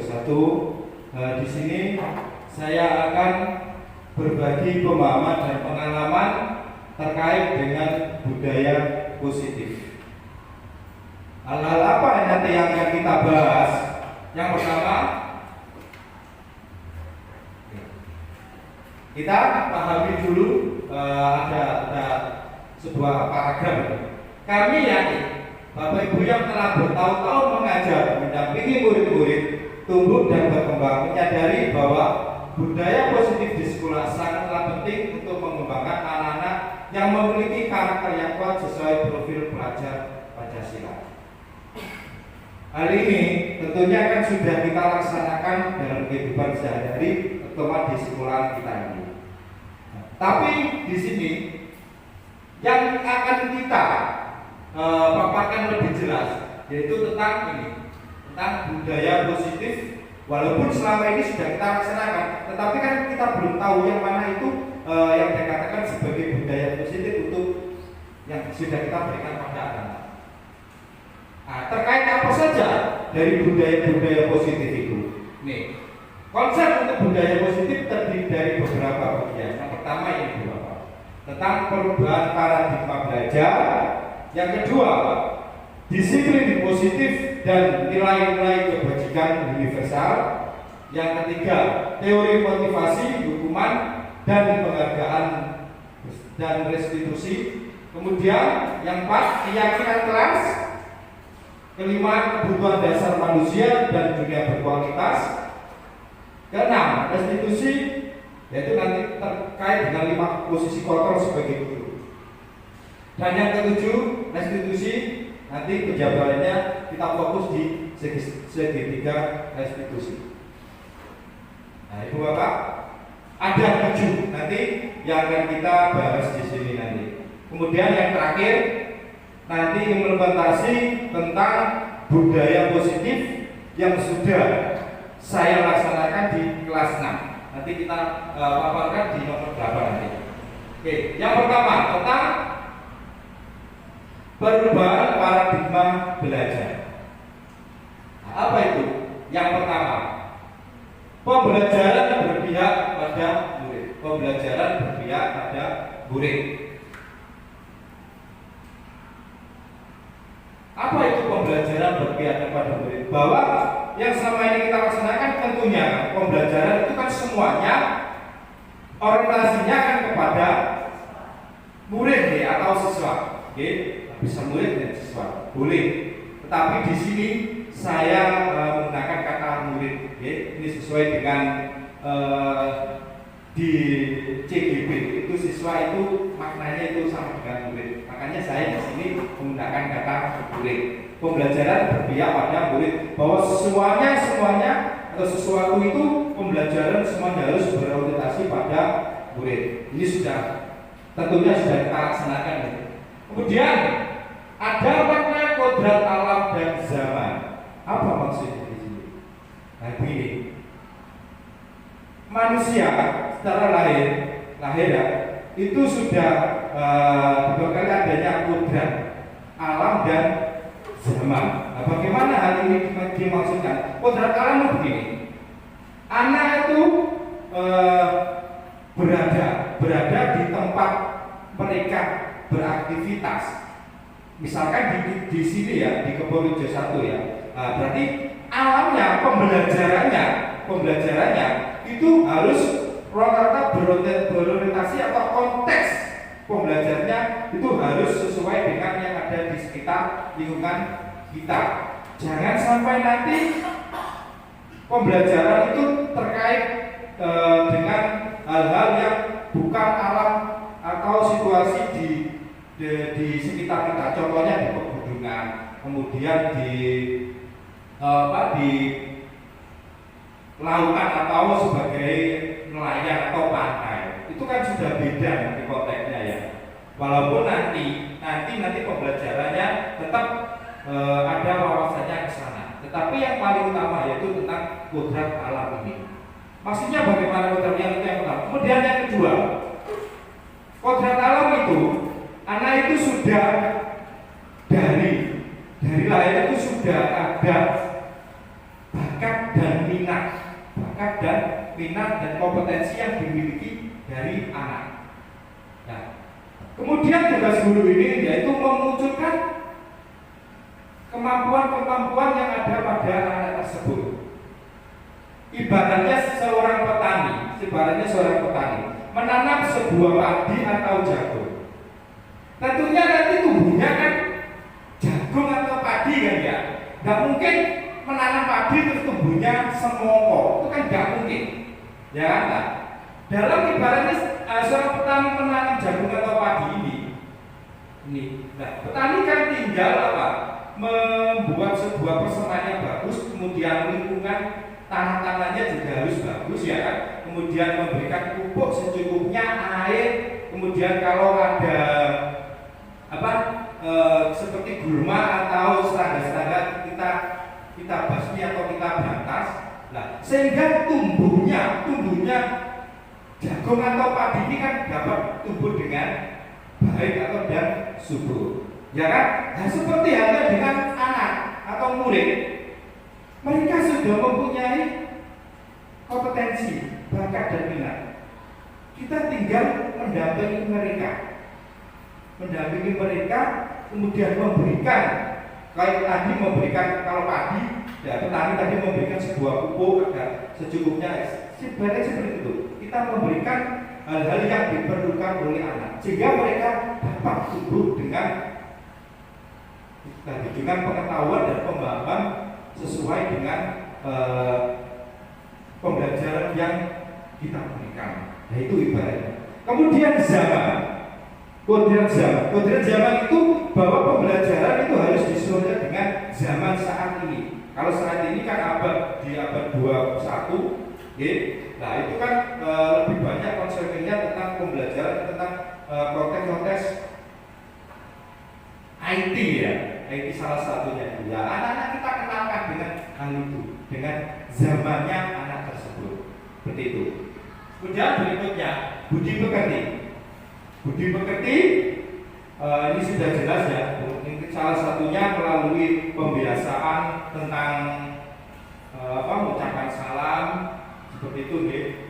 Purworejo 1. Di sini saya akan berbagi pemahaman dan pengalaman terkait dengan budaya positif. Hal-hal apa nanti yang akan kita bahas? Yang pertama, kita pahami dulu ada sebuah paragraf. Kami yakin Bapak Ibu yang telah bertahun-tahun mengajar, mendampingi murid-murid tumbuh dan berkembang, menyadari bahwa budaya positif di sekolah sangatlah penting untuk mengembangkan anak-anak yang memiliki karakter yang kuat sesuai profil pelajar Pancasila. Hal ini tentunya kan sudah kita laksanakan dalam kehidupan sehari-hari, terutama di sekolah kita ini. Tapi di sini yang akan kita paparkan lebih jelas, yaitu tentang ini, tentang budaya positif. Walaupun selama ini sudah kita laksanakan, tetapi kan kita belum tahu yang mana itu yang dikatakan sebagai budaya positif untuk yang sudah kita berikan pada anak. Nah, terkait apa saja dari budaya-budaya positif itu? Nih, konsep untuk budaya positif terdiri dari beberapa bagian. Yang pertama ini tentang perubahan paradigma belajar. Yang kedua, disiplin positif dan nilai-nilai kebajikan universal. Yang ketiga, teori motivasi, hukuman, dan penghargaan dan restitusi. Kemudian yang keempat, keyakinan kelas. Kelima, kebutuhan dasar manusia dan dunia berkualitas. Keenam, restitusi, yaitu nanti terkait dengan 5 posisi kontrol sebagai guru. Dan yang ketujuh, restitusi, nanti penjabarannya kita fokus di segitiga restitusi. Nah, Ibu Bapak, ada 7 nanti yang akan kita bahas di sini nanti. Kemudian yang terakhir, nanti implementasi tentang budaya positif yang sudah saya laksanakan di kelas 6. Nanti kita paparkan di nomor 8 nanti. Oke, yang pertama tentang perubahan paradigma belajar. Nah, apa itu? Yang pertama, pembelajaran berpihak pada murid. Pembelajaran berpihak pada murid. Apa itu pembelajaran berpihak kepada murid? Bahwa yang selama ini kita laksanakan tentunya pembelajaran itu kan semuanya orientasinya kan kepada murid atau siswa. Bisa murid dan siswa, boleh. Tetapi di sini saya menggunakan kata murid. Ini sesuai dengan di CGB itu siswa itu maknanya itu sama dengan murid. Makanya saya di sini menggunakan kata murid. Pembelajaran berpihak pada murid, bahwa semuanya atau sesuatu itu pembelajaran semuanya harus berorientasi pada murid. Ini sudah tentunya sudah kita laksanakan. Kemudian ada makna kodrat alam dan zaman. Apa maksudnya di sini? Nah, begini. Manusia secara lahir ya, itu sudah dibekali adanya kodrat alam dan zaman. Nah, bagaimana hal ini dimaksudkan? Kodrat alam itu begini. Anak itu berada di tempat mereka beraktivitas. Misalkan di sini ya, di Purworejo 1 ya. Nah, berarti alamnya, pembelajarannya itu harus rata-rata berorientasi atau konteks pembelajarnya itu harus sesuai dengan yang ada di sekitar lingkungan kita. Jangan sampai nanti pembelajaran itu terkait dengan hal-hal yang bukan alam atau situasi di sekitar kita. Contohnya di pegunungan, kemudian di lautan atau sebagai nelayan atau pantai. Itu kan sudah beda nanti konteksnya ya. Walaupun nanti pembelajarannya tetap ada wawasannya ke sana. Tetapi yang paling utama yaitu tentang kodrat alam ini. Maksudnya bagaimana kodrat yang pertama. Kemudian yang kedua, kodrat alam itu anak itu sudah dari lahir itu sudah ada bakat dan minat minat dan kompetensi yang dimiliki dari anak. Nah, kemudian tugas guru ini yaitu memunculkan kemampuan-kemampuan yang ada pada anak tersebut. Ibaratnya seorang petani menanam sebuah padi atau jagung. Tentunya nanti tumbuhnya kan jagung atau padi kan ya. Nggak mungkin menanam padi terus tumbuhnya semongko, itu kan nggak mungkin. Ya kan? Nah, dalam ibaratnya seorang petani menanam jagung atau padi ini, nah, petani kan tinggal apa? Membuat sebuah persemaian yang bagus, kemudian lingkungan tanah-tanahnya juga harus bagus ya kan. Kemudian memberikan pupuk secukupnya, air, kemudian kalau ada seperti gulma atau serangga-serangga kita basmi atau kita berantas, nah sehingga tumbuhnya jagung atau padi ini kan dapat tumbuh dengan baik atau dan subur, ya kan? Nah seperti halnya dengan anak atau murid, mereka sudah mempunyai kompetensi, bakat dan minat. Kita tinggal mendampingi mereka, kemudian memberikan, kayak tadi memberikan, kalau padi, ya petani tadi memberikan sebuah pupuk agar secukupnya. Sebenarnya seperti itu. Kita memberikan hal-hal yang diperlukan oleh anak, sehingga mereka dapat tumbuh dengan pengetahuan dan pemahaman sesuai dengan pembelajaran yang kita berikan. Nah itu ibaratnya. Kemudian kodrat zaman itu bahwa pembelajaran itu harus disesuaikan dengan zaman saat ini. Kalau saat ini kan di abad 21, nah itu kan lebih banyak konsepnya tentang pembelajaran tentang konteks IT ya, IT salah satunya. Ya anak-anak kita kenalkan dengan hal itu, dengan zamannya anak tersebut, seperti itu. Kemudian berikutnya budi pekerti. Ini sudah jelas ya. Ini salah satunya melalui pembiasaan tentang mengucapkan salam seperti itu,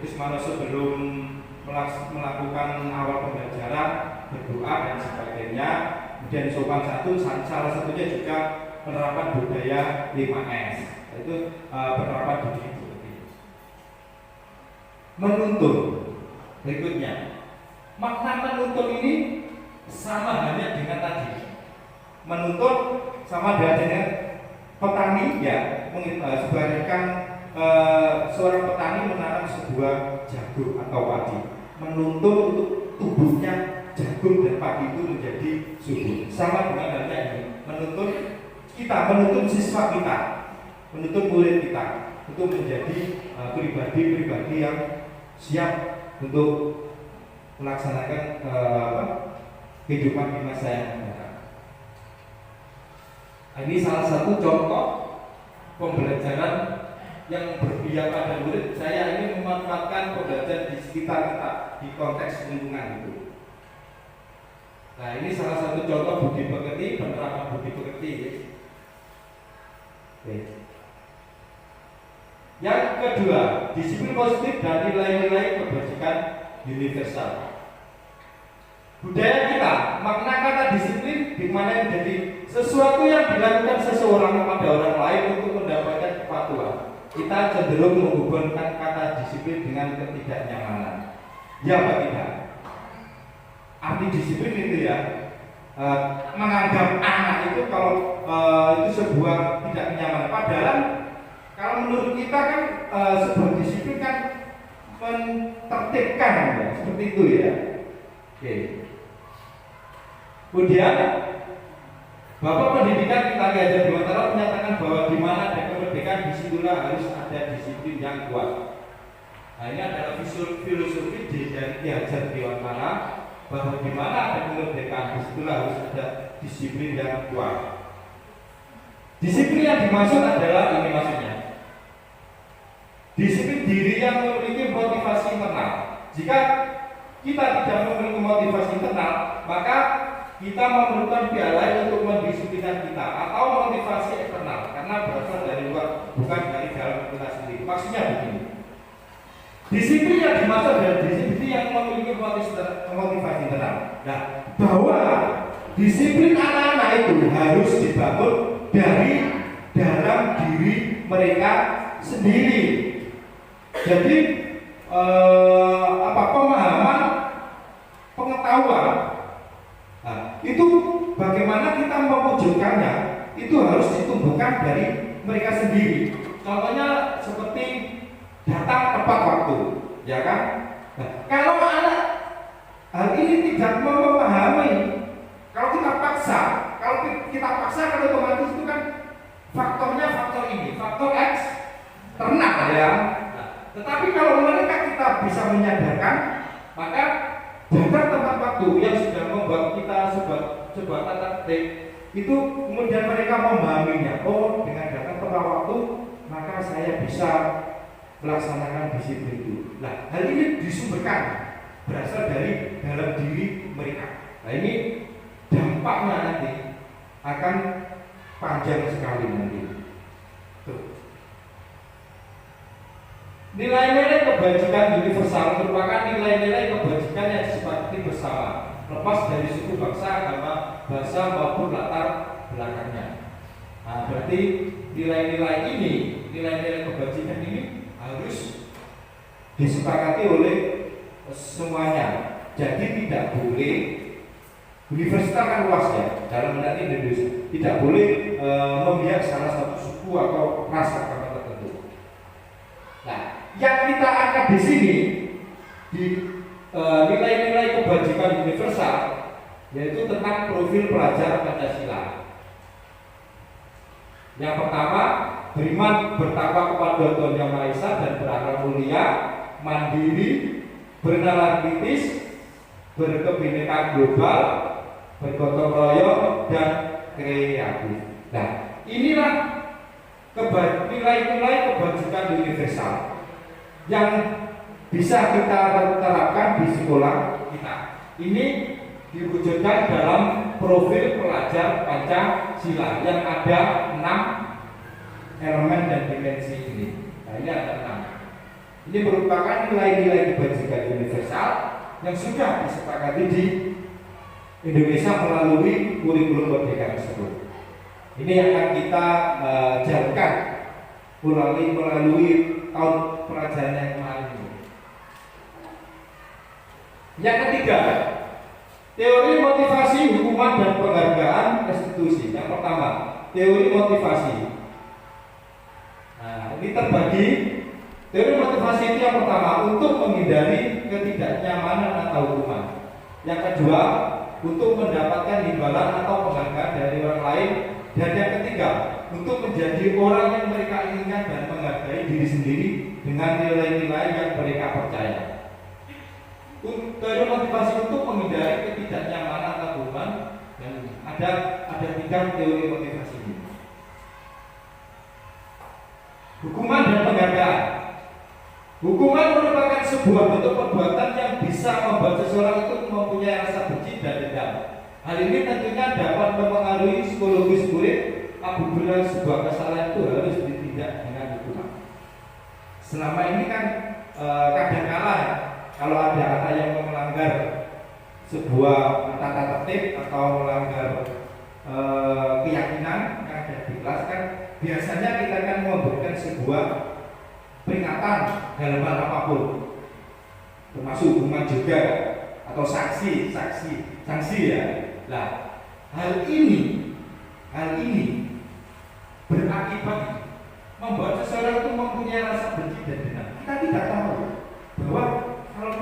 terus mana sebelum melakukan awal pembelajaran berdoa dan sebagainya. Kemudian sopan santun, salah satunya juga penerapan budaya 5S, yaitu penerapan budi pekerti. Menuntun berikutnya. Makna menuntun ini sama halnya dengan tadi. Menuntun sama dengan petani ya, sebalikkan seorang petani menanam sebuah jagung atau padi, menuntun untuk tumbuhnya jagung dan padi itu menjadi subur. Sama dengan halnya ini, menuntun siswa kita, menuntun murid kita untuk menjadi pribadi-pribadi yang siap untuk melaksanakan kehidupan di masa yang akan datang. Ini salah satu contoh pembelajaran yang berpihak pada murid. Saya ini memanfaatkan pembelajaran di sekitar kita, di konteks lingkungan itu. Nah ini salah satu contoh budi pekerti, penerapan budi pekerti. Yang kedua, disiplin positif dan nilai-nilai kebajikan universal. Budaya kita, makna kata disiplin di mana menjadi sesuatu yang dilakukan seseorang kepada orang lain untuk mendapatkan kepatuhan. Kita cenderung menghubungkan kata disiplin dengan ketidaknyamanan. Ya apa tidak? Arti disiplin itu ya, menganggap anak itu kalau itu sebuah tidak nyaman. Padahal kalau menurut kita kan sebuah disiplin kan menertibkan ya, seperti itu ya. Oke. Kemudian Bapak Pendidikan kita Hajar Dewantara menyatakan bahwa di mana ada kemerdekaan disitulah harus ada disiplin yang kuat. Nah ini adalah filosofi dari Ki Hajar Dewantara bahwa di mana ada kemerdekaan disitulah harus ada disiplin yang kuat. Disiplin yang dimaksud adalah ini maksudnya. Disiplin diri yang memiliki motivasi internal. Jika kita tidak memiliki motivasi internal, maka kita memerlukan pihak lain untuk mendisiplinkan kita atau motivasi eksternal karena berasal dari luar, bukan dari dalam kita sendiri. Maksudnya begini, Disiplin yang dimaksud adalah disiplin yang memiliki motivasi internal. Nah, bahwa disiplin anak-anak itu harus dibangun dari dalam diri mereka sendiri. Jadi pemahaman, pengetahuan, nah, itu bagaimana kita mewujudkannya itu harus ditumbuhkan dari mereka sendiri. Contohnya seperti datang tepat waktu, ya kan? Nah, kalau anak hal ini tidak memahami, kalau kita paksa kan otomatis itu kan faktornya faktor ini, faktor X ternak ya. Nah, tetapi kalau mereka kita bisa menyadarkan, maka datang tepat waktu yang sudah membuat kita sebuah tata tertib itu kemudian mereka memahaminya. Oh, dengan datang tepat waktu maka saya bisa melaksanakan disiplin itu. Nah, hal ini disumberkan berasal dari dalam diri mereka. Nah, ini dampaknya nanti akan panjang sekali nanti. Tuh. Nilai-nilai kebajikan universal merupakan nilai-nilai kebajikan yang disepakati bersama, lepas dari suku, bangsa, agama, bahasa maupun latar belakangnya. Nah, berarti nilai-nilai ini, nilai-nilai kebajikan ini harus disepakati oleh semuanya. Jadi tidak boleh, universitas kan luas ya, dalam menarik Indonesia tidak boleh memihak salah satu suku atau ras agama tertentu. Nah, yang kita angkat di sini di nilai-nilai kebajikan universal yaitu tentang profil pelajar Pancasila. Yang pertama, beriman bertakwa kepada Tuhan Yang Maha Esa dan berakhlak mulia, mandiri, bernalar kritis, berkebinekaan global, bergotong royong dan kreatif. Nah, inilah nilai-nilai kebajikan universal yang bisa kita terapkan di sekolah kita. Ini diwujudkan dalam profil pelajar Pancasila yang ada 6 elemen dan dimensi ini. Nah, ini ada 6. Ini merupakan nilai-nilai kebajikan universal yang sudah disepakati di Indonesia melalui kurikulum merdeka tersebut. Ini yang akan kita jalankan melalui tahun pelajaran yang kemarin ini. Yang ketiga, teori motivasi, hukuman dan penghargaan restitusi. Yang pertama, teori motivasi. Nah, ini terbagi. Teori motivasi itu yang pertama untuk menghindari ketidaknyamanan atau hukuman. Yang kedua, untuk mendapatkan imbalan atau penghargaan dari orang lain. Dan yang ketiga, untuk menjadi orang yang mereka inginkan dan menghargai diri sendiri dengan nilai-nilai yang mereka percaya. Teori motivasi untuk menghindari ketidaknyamanan atau hukuman, dan ada 3 teori motivasi ini. Hukuman dan penghargaan. Hukuman merupakan sebuah bentuk perbuatan yang bisa membuat seseorang itu mempunyai rasa benci dan dendam. Hal ini tentunya dapat mempengaruhi psikologis murid apabila sebuah kesalahan itu harus ditindak dengan hukuman. Selama ini kan kadang-kala kalau ada anak yang melanggar sebuah tata tertib atau melanggar keyakinan yang ada di kelas kan biasanya kita kan memberikan sebuah peringatan dalam hal apapun, termasuk hukuman juga atau sanksi ya. Nah, hal ini berakibat membuat seseorang itu mempunyai rasa benci dan dendam. Kita tidak tahu bahwa kalau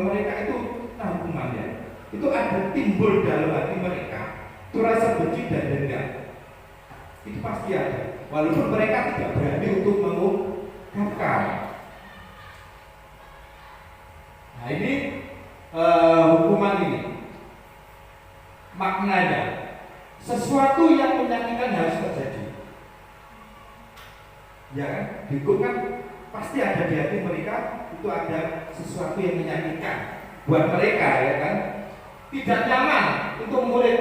mereka itu hukumannya itu ada timbul dalam hati mereka itu rasa benci dan dendam. Itu pasti ada, walaupun mereka tidak berani untuk mengungkapkan. Nah, ini hukuman ini maknanya sesuatu yang menyakitkan harus terjadi. Ya kan? Dihukum kan pasti ada di hati mereka itu ada sesuatu yang menyakitkan buat mereka, ya kan? Tidak nyaman untuk murid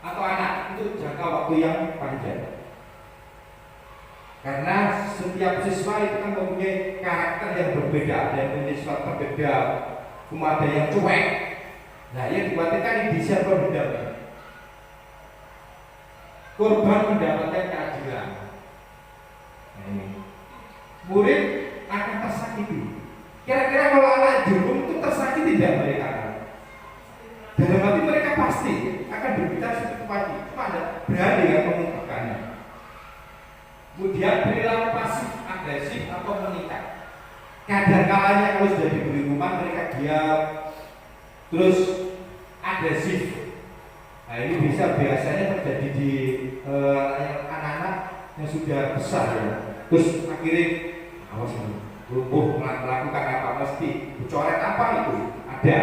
atau anak untuk jangka waktu yang panjang. Karena setiap siswa itu kan mempunyai berbeda, ada yang punya sifat berbeda, kemudian ada yang cuek. Nah, yang dikhawatirkan inisial dendam. Korban mendapatkan keadilan. Nah, ini murid akan tersakiti. Kira-kira kalau anak jurung itu tersakiti tidak mereka? Dalam hati mereka pasti akan berbicara seperti pagi, cuma ada berani yang mengungkapkannya. Kemudian perilaku pasif, agresif atau mengikat. Kadang kalanya kalau sudah diberi hukuman mereka diam, terus agresif. Nah, ini biasanya terjadi di anak-anak yang sudah besar ya. Terus akhirnya awas lumpuh melakukan apa mesti coret apa itu ada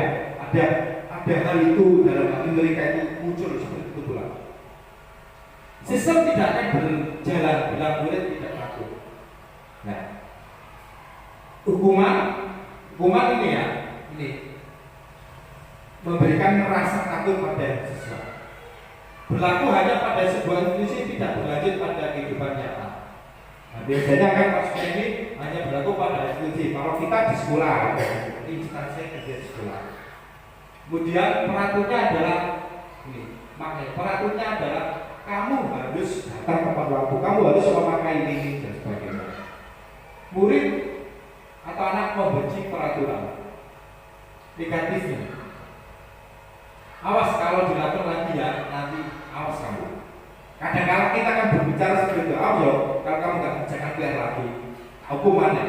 hal itu dalam hati mereka itu muncul seperti itu pula. Sistem tidak akan berjalan bila murid tidak takut. Nah, hukuman ini ya, ini memberikan rasa takut pada siswa. Berlaku hanya pada sebuah institusi, tidak berlanjut pada kehidupan nyata. Nah, biasanya kan maksudnya ini hanya berlaku pada institusi. Kalau kita di sekolah, instansi kerja di sekolah. Kemudian peraturnya adalah ini, makanya peraturnya adalah kamu harus datang tepat waktu, kamu harus memakai ini dan sebagainya. Murid atau anak membenci peraturan. Negatifnya, awas kalau dilakukan lagi ya, nanti awas kamu. Kadang-kadang kita akan berbicara seperti itu, awas loh, kalau kamu nggak jangan keluar lagi, hukumannya.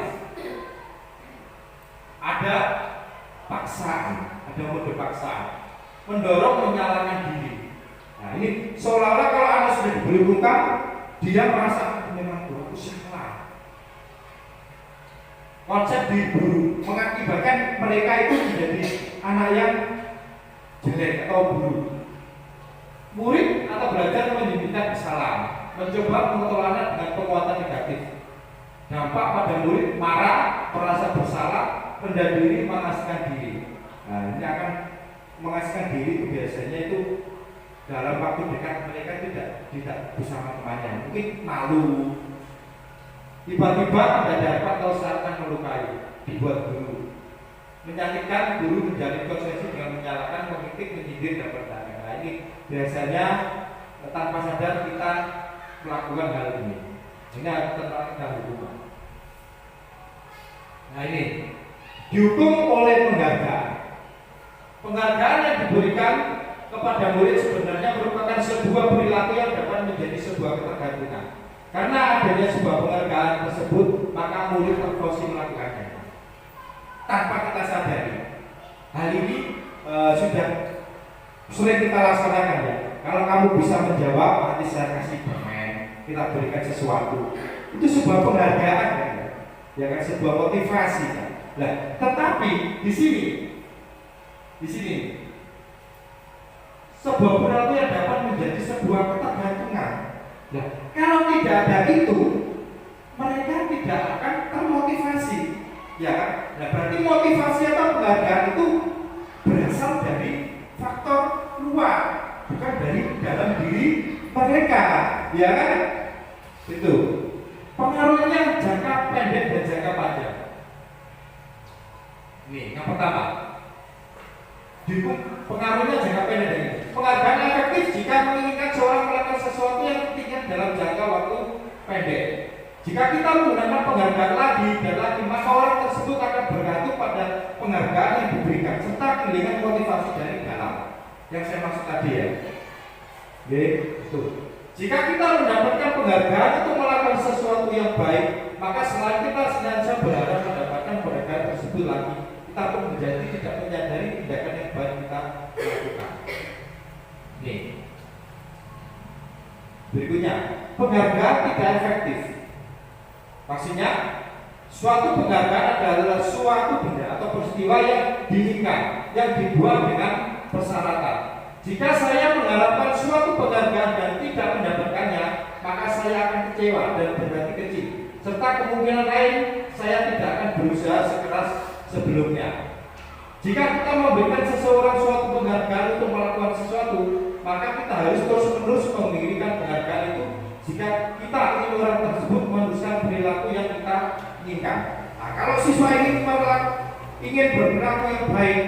Ada paksaan, ada mode paksaan, mendorong menyalahkan diri. Nah, ini seolah-olah kalau anak sudah diberi hukum, dia merasa memang aku salah. Konsep diburu mengakibatkan mereka itu menjadi anak yang jelek atau buruk. Murid atau belajar menyembunyikan kesalahan, mencoba mengontrol anak dengan kekuatan negatif. Dampak pada murid marah, merasa bersalah, rendah diri, mengasihkan diri. Nah, ini akan mengasihkan diri itu biasanya itu dalam waktu dekat mereka tidak bersama temannya, mungkin malu. Tiba-tiba ada dapat atau seakan melukai, dibuat guru. Menyakitkan guru menjalin konsekuensi dengan menyalahkan, mengkritik, menyindir dan bertanya. Nah, ini biasanya tanpa sadar kita melakukan hal ini. Ini tentang hukuman. Nah, ini dihukum oleh penghargaan. Penghargaan yang diberikan kepada murid sebenarnya merupakan sebuah perilaku yang dapat menjadi sebuah ketergantungan. Karena adanya sebuah penghargaan tersebut, maka murid terpaksa melakukannya tanpa kita sadari. Hal ini sudah sering kita laksanakan ya. Kalau kamu bisa menjawab, nanti saya kasih permen, kita berikan sesuatu. Itu sebuah penghargaan kan? Ya kan, sebuah motivasi kan? Nah, tetapi di sini sebuah perilaku yang dapat menjadi sebuah ketergantungan. Nah, kalau tidak ada itu, mereka tidak akan termotivasi, ya kan? Nah, berarti motivasi atau penghargaan itu berasal dari faktor luar, bukan dari dalam diri mereka, ya kan? Itu pengaruhnya jangka pendek dan jangka panjang. Ini yang pertama, pengaruhnya jangka pendek ini. Penghargaan efektif jika menginginkan seorang melakukan sesuatu yang penting dalam jangka waktu pendek. Jika kita menggunakan penghargaan lagi dan lagi, maka orang tersebut akan bergantung pada penghargaan yang diberikan serta kehilangan motivasi dari dalam. Yang saya maksud tadi ya. Oke, itu. Jika kita mendapatkan penghargaan untuk melakukan sesuatu yang baik, maka selain kita senantiasa berharap mendapatkan penghargaan tersebut lagi, kita pun menjadi tidak menyadari tindakan yang baik kita lakukan. Nih. Berikutnya, penghargaan tidak efektif. Maksudnya, suatu penghargaan adalah suatu benda atau peristiwa yang diinginkan, yang dibuat dengan persyaratan. Jika saya mengharapkan suatu penghargaan dan tidak mendapatkannya, maka saya akan kecewa dan berhati kecil. Serta kemungkinan lain, saya tidak akan berusaha sekeras sebelumnya. Jika kita memberikan seseorang suatu penghargaan untuk melakukan sesuatu, maka kita harus terus-menerus menginginkan penghargaan itu. Jika kita ingin orang tersebut meneruskan perilaku yang kita inginkan. Nah, kalau siswa ingin ingin berperilaku yang baik,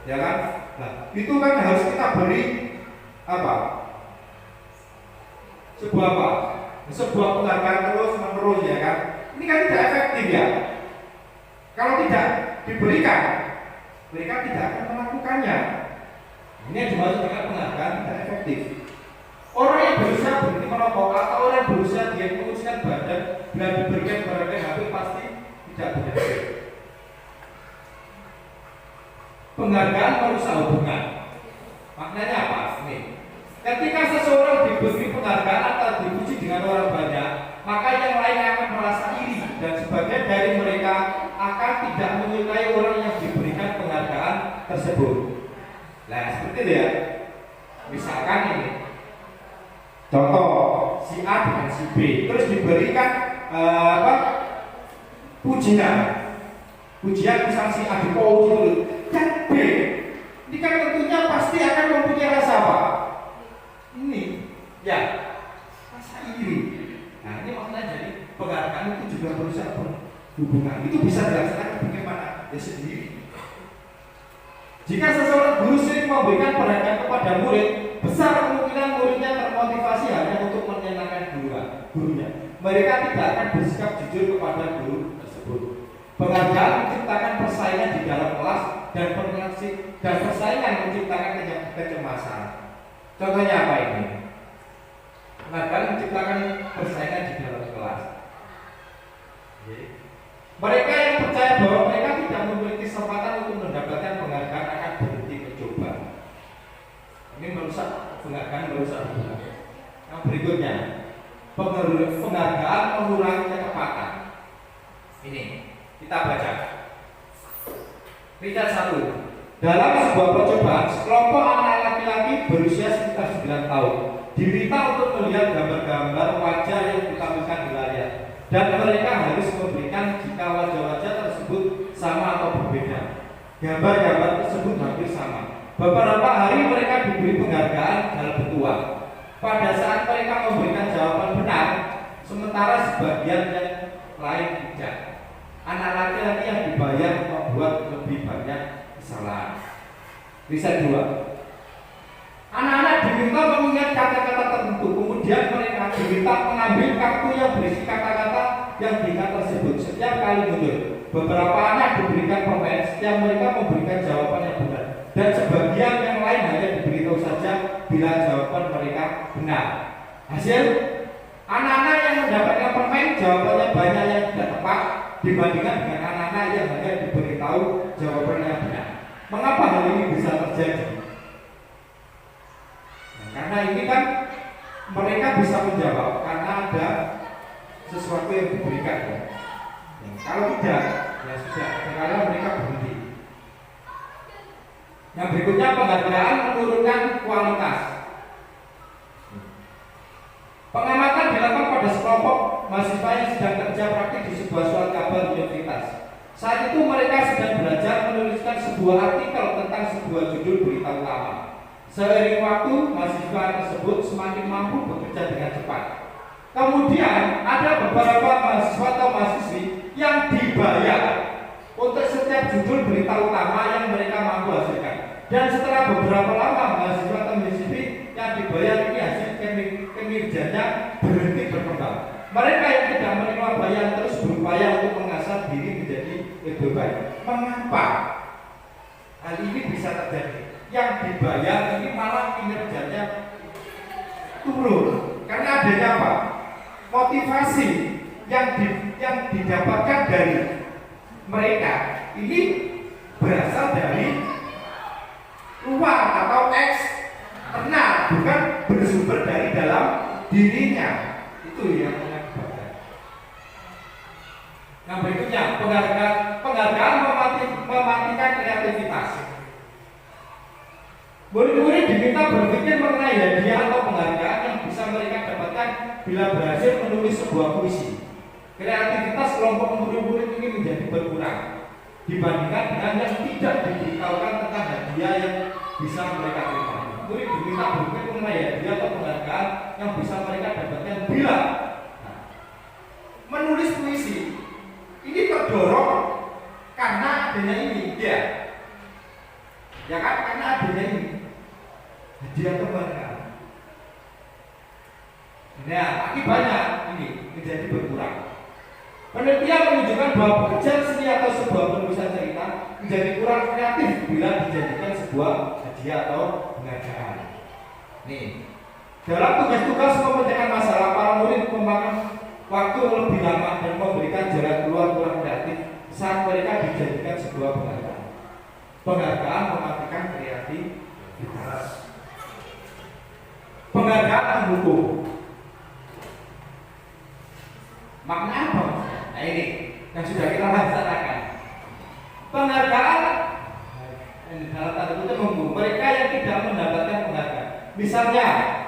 ya kan? Nah, itu kan harus kita beri apa? Sebuah penghargaan terus menerus, ya kan? Ini kan tidak efektif ya. Kalau tidak diberikan, mereka tidak akan melakukannya. Ini yang dimaksud dengan penghargaan tidak efektif. Orang yang berusaha berhenti merokok atau orang yang berusaha diet menguruskan badan dan diberikan barang HP pasti tidak berhasil. Penghargaan merusak hubungan. Maknanya apa? Nih, ketika seseorang diberi penghargaan atau dipuji dengan orang banyak, maka yang lain akan merasa iri dan sebagian dari mereka akan tidak menyukai orang yang diberikan penghargaan tersebut. Nah, seperti itu ya. Misalkan ini contoh si A dengan si B, terus diberikan pujian misal si A dipuji dulu, dan B ini kan tentunya pasti akan mempunyai rasa apa? Ini ya, rasa iri. Nah, ini maknanya jadi penghargaan itu juga merusak hubungan. Itu bisa dilaksanakan bagaimana? Ya sendiri. Jika seseorang guru sering memberikan perhatian kepada murid, besar kemungkinan muridnya termotivasi hanya untuk menyenangkan gurunya. Mereka tidak akan bersikap jujur kepada guru tersebut. Penghargaan menciptakan persaingan di dalam kelas dan persaingan menciptakan kecemasan. Contohnya apa ini? Penghargaan menciptakan persaingan di dalam kelas. Mereka yang percaya bahwa mereka tidak memiliki kesempatan untuk mendapatkan penghargaan akan berhenti mencoba. Ini merusak penghargaan, merusak hubungan. Yang berikutnya, penghargaan mengurangi kecepatan. Ini kita baca. Ricat 1. Dalam sebuah percobaan, sekelompok anak laki-laki berusia sekitar 9 tahun diminta untuk melihat gambar-gambar wajah yang ditampilkan di layar, dan mereka harus memberikan jika wajah-wajah tersebut sama atau berbeda. Gambar-gambar tersebut hampir sama. Beberapa hari mereka diberi penghargaan dalam bentuk. Pada saat mereka memberikan jawaban benar, sementara sebagian yang lain tidak. Anak laki-laki yang dibayar membuat lebih banyak kesalahan. Riset 2. Anak-anak diminta mengingat kata-kata tertentu, kemudian mereka diminta mengambil kartu yang berisi kata-kata yang diingat tersebut setiap kali muncul. Beberapa anak diberikan permen setiap mereka memberikan jawaban yang benar, dan sebagian yang lain hanya diberitahu saja bila jawaban mereka benar. Hasil, anak-anak yang mendapatkan permen jawabannya banyak yang tidak tepat dibandingkan dengan anak-anak yang hanya diberitahu jawaban yang benar. Mengapa hal ini bisa terjadi? Karena ini kan mereka bisa menjawab karena ada sesuatu yang diberikan ya. Kalau tidak, ya sudah, karena mereka berhenti. Yang berikutnya, penghargaan menurunkan kualitas. Pengamatan dilakukan pada sekelompok mahasiswa yang sedang kerja praktik di sebuah surat kabar universitas. Saat itu mereka sedang belajar menuliskan sebuah artikel tentang sebuah judul berita utama. Seiring waktu, mahasiswa tersebut semakin mampu bekerja dengan cepat. Kemudian ada beberapa mahasiswa atau mahasiswi yang dibayar untuk setiap judul berita utama yang mereka mampu hasilkan. Dan setelah beberapa lama, mahasiswa atau mahasiswi yang dibayar ini hasil kinerjanya berhenti berkembang. Mereka yang tidak menerima bayaran terus berupaya untuk mengasah diri menjadi lebih baik. Mengapa hal ini bisa terjadi? Yang dibayar ini malah kinerjanya turun. Karena adanya apa? Motivasi yang didapatkan dari mereka ini berasal dari luar atau eksternal, bukan bersumber dari dalam dirinya. Itu yang mengakibatkan. Yang berikutnya, penghargaan mematikan kreativitas. Murid-murid diminta berpikir mengenai hadiah atau penghargaan yang bisa mereka dapatkan bila berhasil menulis sebuah puisi. Kreativitas kelompok murid-murid ini menjadi berkurang dibandingkan dengan yang tidak diberitahukan tentang hadiah yang bisa mereka terima. Murid diminta berpikir mengenai hadiah atau penghargaan yang bisa mereka dapatkan bila menulis puisi. Ini terdorong karena adanya ini. Ya kan, karena adanya ini hadiah kemerdekaan. Nah, akibatnya ini menjadi berkurang. Penelitian menunjukkan bahwa pekerjaan seni atau sebuah penulisan cerita menjadi kurang kreatif bila dijadikan sebuah hadiah atau penghargaan. Nih, dalam tugas-tugas memecahkan masalah, para murid memakan waktu lebih lama dan memberikan jalan keluar kurang kreatif saat mereka dijadikan sebuah penghargaan. Penghargaan mematikan kreativitas. Penghargaan hukum. Makna apa? Nah ini yang sudah kita laksanakan. Penghargaan dalam tanda kutip mereka yang tidak mendapatkan penghargaan. Misalnya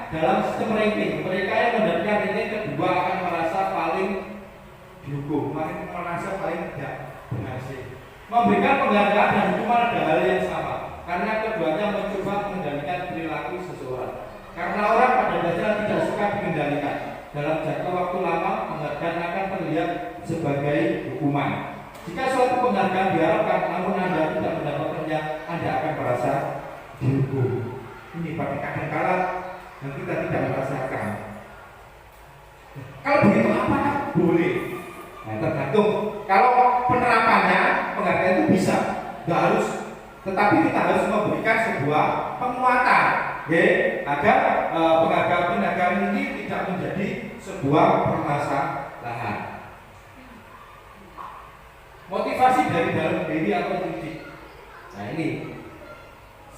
dalam sistem ranking, mereka yang mendapatkan ranking kedua akan merasa paling dihukum, merasa paling tidak berhasil. Memberikan penghargaan dan hukuman ada hal yang sama, karena keduanya mencoba mengendalikan perilaku seseorang. Karena orang pada dasarnya tidak suka dikendalikan. Dalam jangka waktu lama, penghargaan akan terlihat sebagai hukuman. Jika suatu penghargaan diharapkan, namun Anda tidak mendapatkannya, Anda akan merasa dihukum. Ini pada kadang-kala yang kita tidak merasakan. Kalau begitu apa? Boleh. Nah, tergantung. Kalau penerapannya penghargaan itu bisa, nggak harus. Tetapi kita harus memberikan sebuah penguatan, ya, agar penghargaan ini tidak menjadi sebuah permasalahan. Motivasi dari dalam diri atau kritik. Nah ini,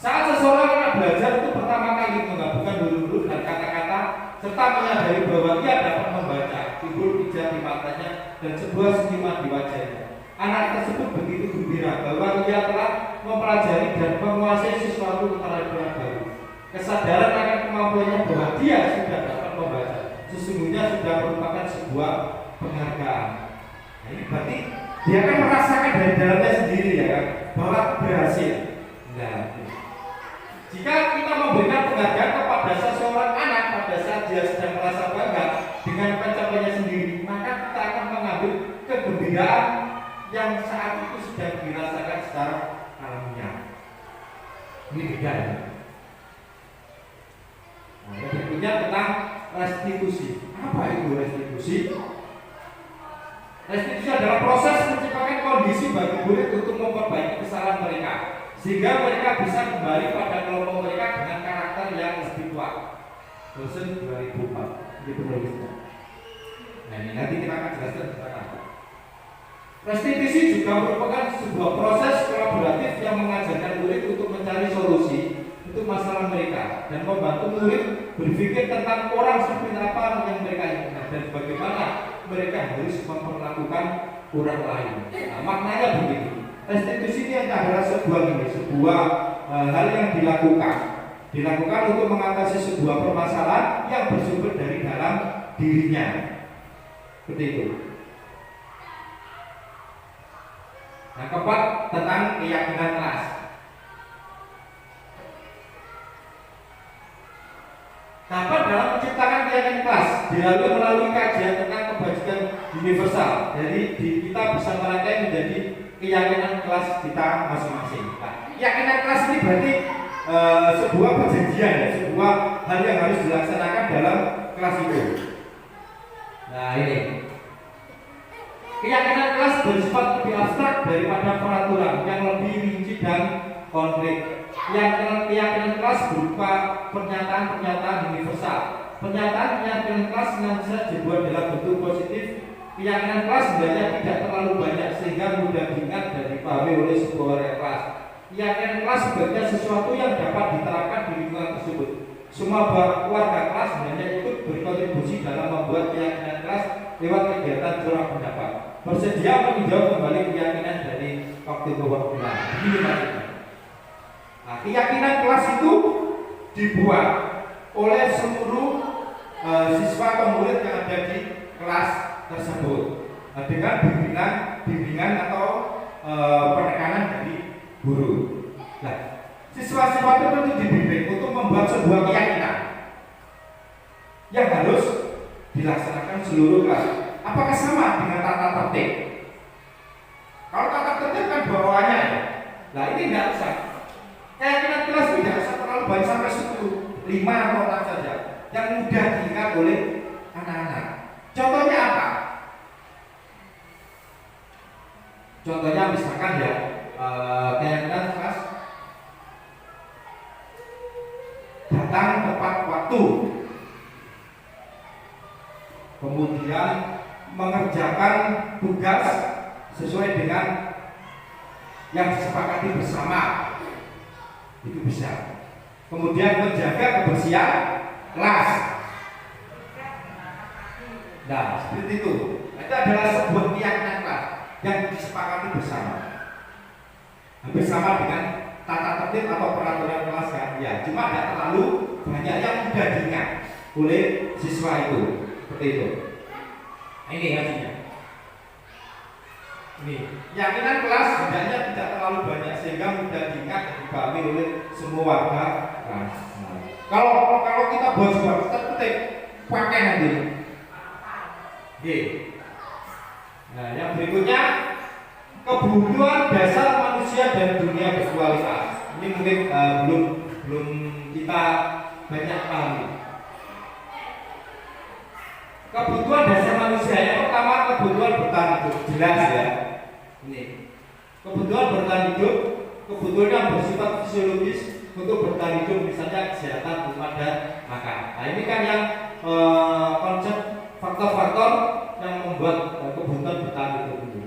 saat seseorang anak belajar itu pertama kali menggabungkan huruf-huruf dan kata-kata serta menyadari bahwa ia dapat membaca, timbul pijat di matanya dan sebuah senyuman di wajahnya. Anak tersebut begitu gembira bahwa ia telah mempelajari dan menguasai sesuatu keterampilan baru. Kesadaran akan kemampuannya bahwa dia sudah dapat membaca sesungguhnya sudah merupakan sebuah penghargaan. Nah, ini berarti dia akan merasakan dari dalamnya sendiri, ya kan, bahwa berhasil. Nah, jika kita memberikan penghargaan kepada seseorang anak pada saat dia sedang merasa bangga dengan pencapaiannya sendiri, maka kita akan mengambil kegembiraan yang saat itu sudah dirasakan secara alamiah. Ini beda ya. Nah, yang berikutnya tentang restitusi. Apa itu restitusi? Restitusi adalah proses menciptakan kondisi bagi murid untuk memperbaiki kesalahan mereka, sehingga mereka bisa kembali pada kelompok mereka dengan karakter yang lebih kuat. Dosen 2004 di penulisnya. Nah ini nanti kita akan jelaskan tentang apa. Restitusi juga merupakan sebuah proses kolaboratif yang mengajarkan murid untuk mencari solusi untuk masalah mereka dan membantu murid berpikir tentang orang seperti apa yang mereka inginkan dan bagaimana mereka harus memperlakukan orang lain. Nah, maknanya begitu. Restitusi ini adalah sebuah hal yang dilakukan untuk mengatasi sebuah permasalahan yang bersumber dari dalam dirinya. Seperti itu. Nah, keempat tentang keyakinan kelas. Dapat dalam menciptakan keyakinan kelas dilalui melalui kajian tentang kebajikan universal. Jadi kita bisa merangkai menjadi keyakinan kelas kita masing-masing. Nah, keyakinan kelas ini berarti sebuah perjanjian, ya, sebuah hal yang harus dilaksanakan dalam kelas itu. Nah ini, keyakinan kelas bersifat lebih abstrak daripada peraturan yang lebih rinci dan konkret. Keyakinan kelas berupa pernyataan-pernyataan universal. Pernyataan kelas yang bisa dibuat dalam bentuk positif. Keyakinan kelas sebenarnya tidak terlalu banyak sehingga mudah diingat dan dipahami oleh sebuah orang kelas. Keyakinan kelas sebagai sesuatu yang dapat diterapkan di lingkungan tersebut. Semua keluarga kelas sebenarnya ikut berkontribusi dalam membuat keyakinan kelas lewat kegiatan curah pendapat. Bersedia meninjau kembali keyakinan dari waktu ke waktu. Ini maksudnya. Nah, keyakinan kelas itu dibuat oleh seluruh siswa atau murid yang ada di kelas tersebut dengan bimbingan atau penekanan dari guru. Nah, siswa-siswa itu dibimbing untuk membuat sebuah keyakinan yang harus dilaksanakan seluruh kelas. Apakah sama dengan tata tertib? Kalau tata tertib kan bawaannya, nah ini tidak usah. Kayak baru sampai 10, 5 atau 6 saja yang mudah diingat oleh anak-anak. Contohnya apa? Contohnya misalkan ya, kayak kelas datang tepat waktu, kemudian mengerjakan tugas sesuai dengan yang disepakati bersama, itu bisa. Kemudian menjaga kebersihan kelas. Nah, seperti itu. Itu adalah sebuah keyakinan kelas yang disepakati bersama. Hampir sama dengan tata tertib atau peraturan kelas kan? Ya, cuma tidak terlalu banyak yang mudah diingat oleh siswa itu. Seperti itu. Ini hasilnya. Ini keyakinan kelas hendaknya tidak terlalu banyak sehingga mudah diingat dan dipahami oleh semua warga kelas. Nah, kalau kita buat sebuah tertib, pakai nanti. Oke. Nah, yang berikutnya kebutuhan dasar manusia dan dunia berkualitas. Ini mungkin belum kita banyak pahami. Kebutuhan dasar manusia yang pertama kebutuhan bertahan hidup, jelas ya. Ini kebutuhan bertahan hidup, kebutuhan yang bersifat fisiologis untuk bertahan hidup, misalnya kesehatan, rumah dan makan. Nah, ini kan yang konsep faktor-faktor yang membuat kebutuhan bertahan hidup itu.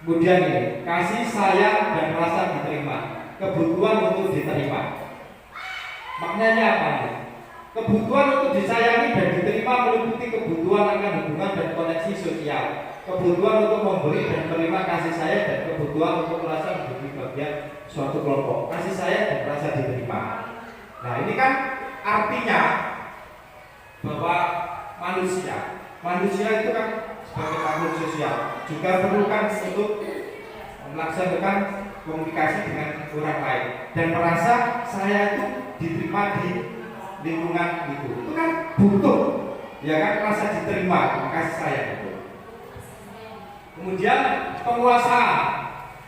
Kemudian ini kasih sayang dan rasa diterima, kebutuhan untuk diterima. Maknanya apa nih? Kebutuhan untuk disayangi dan diterima meliputi kebutuhan akan hubungan dan koneksi sosial, kebutuhan untuk memberi dan menerima kasih sayang, dan kebutuhan untuk merasa menjadi bagian suatu kelompok. Kasih sayang dan merasa diterima. Nah, ini kan artinya bahwa manusia itu kan sebagai makhluk sosial juga perlukan untuk melaksanakan komunikasi dengan orang lain dan merasa saya itu diterima di lingkungan itu kan butuh, ya kan, merasa diterima, kasih sayang itu. Kemudian penguasaan,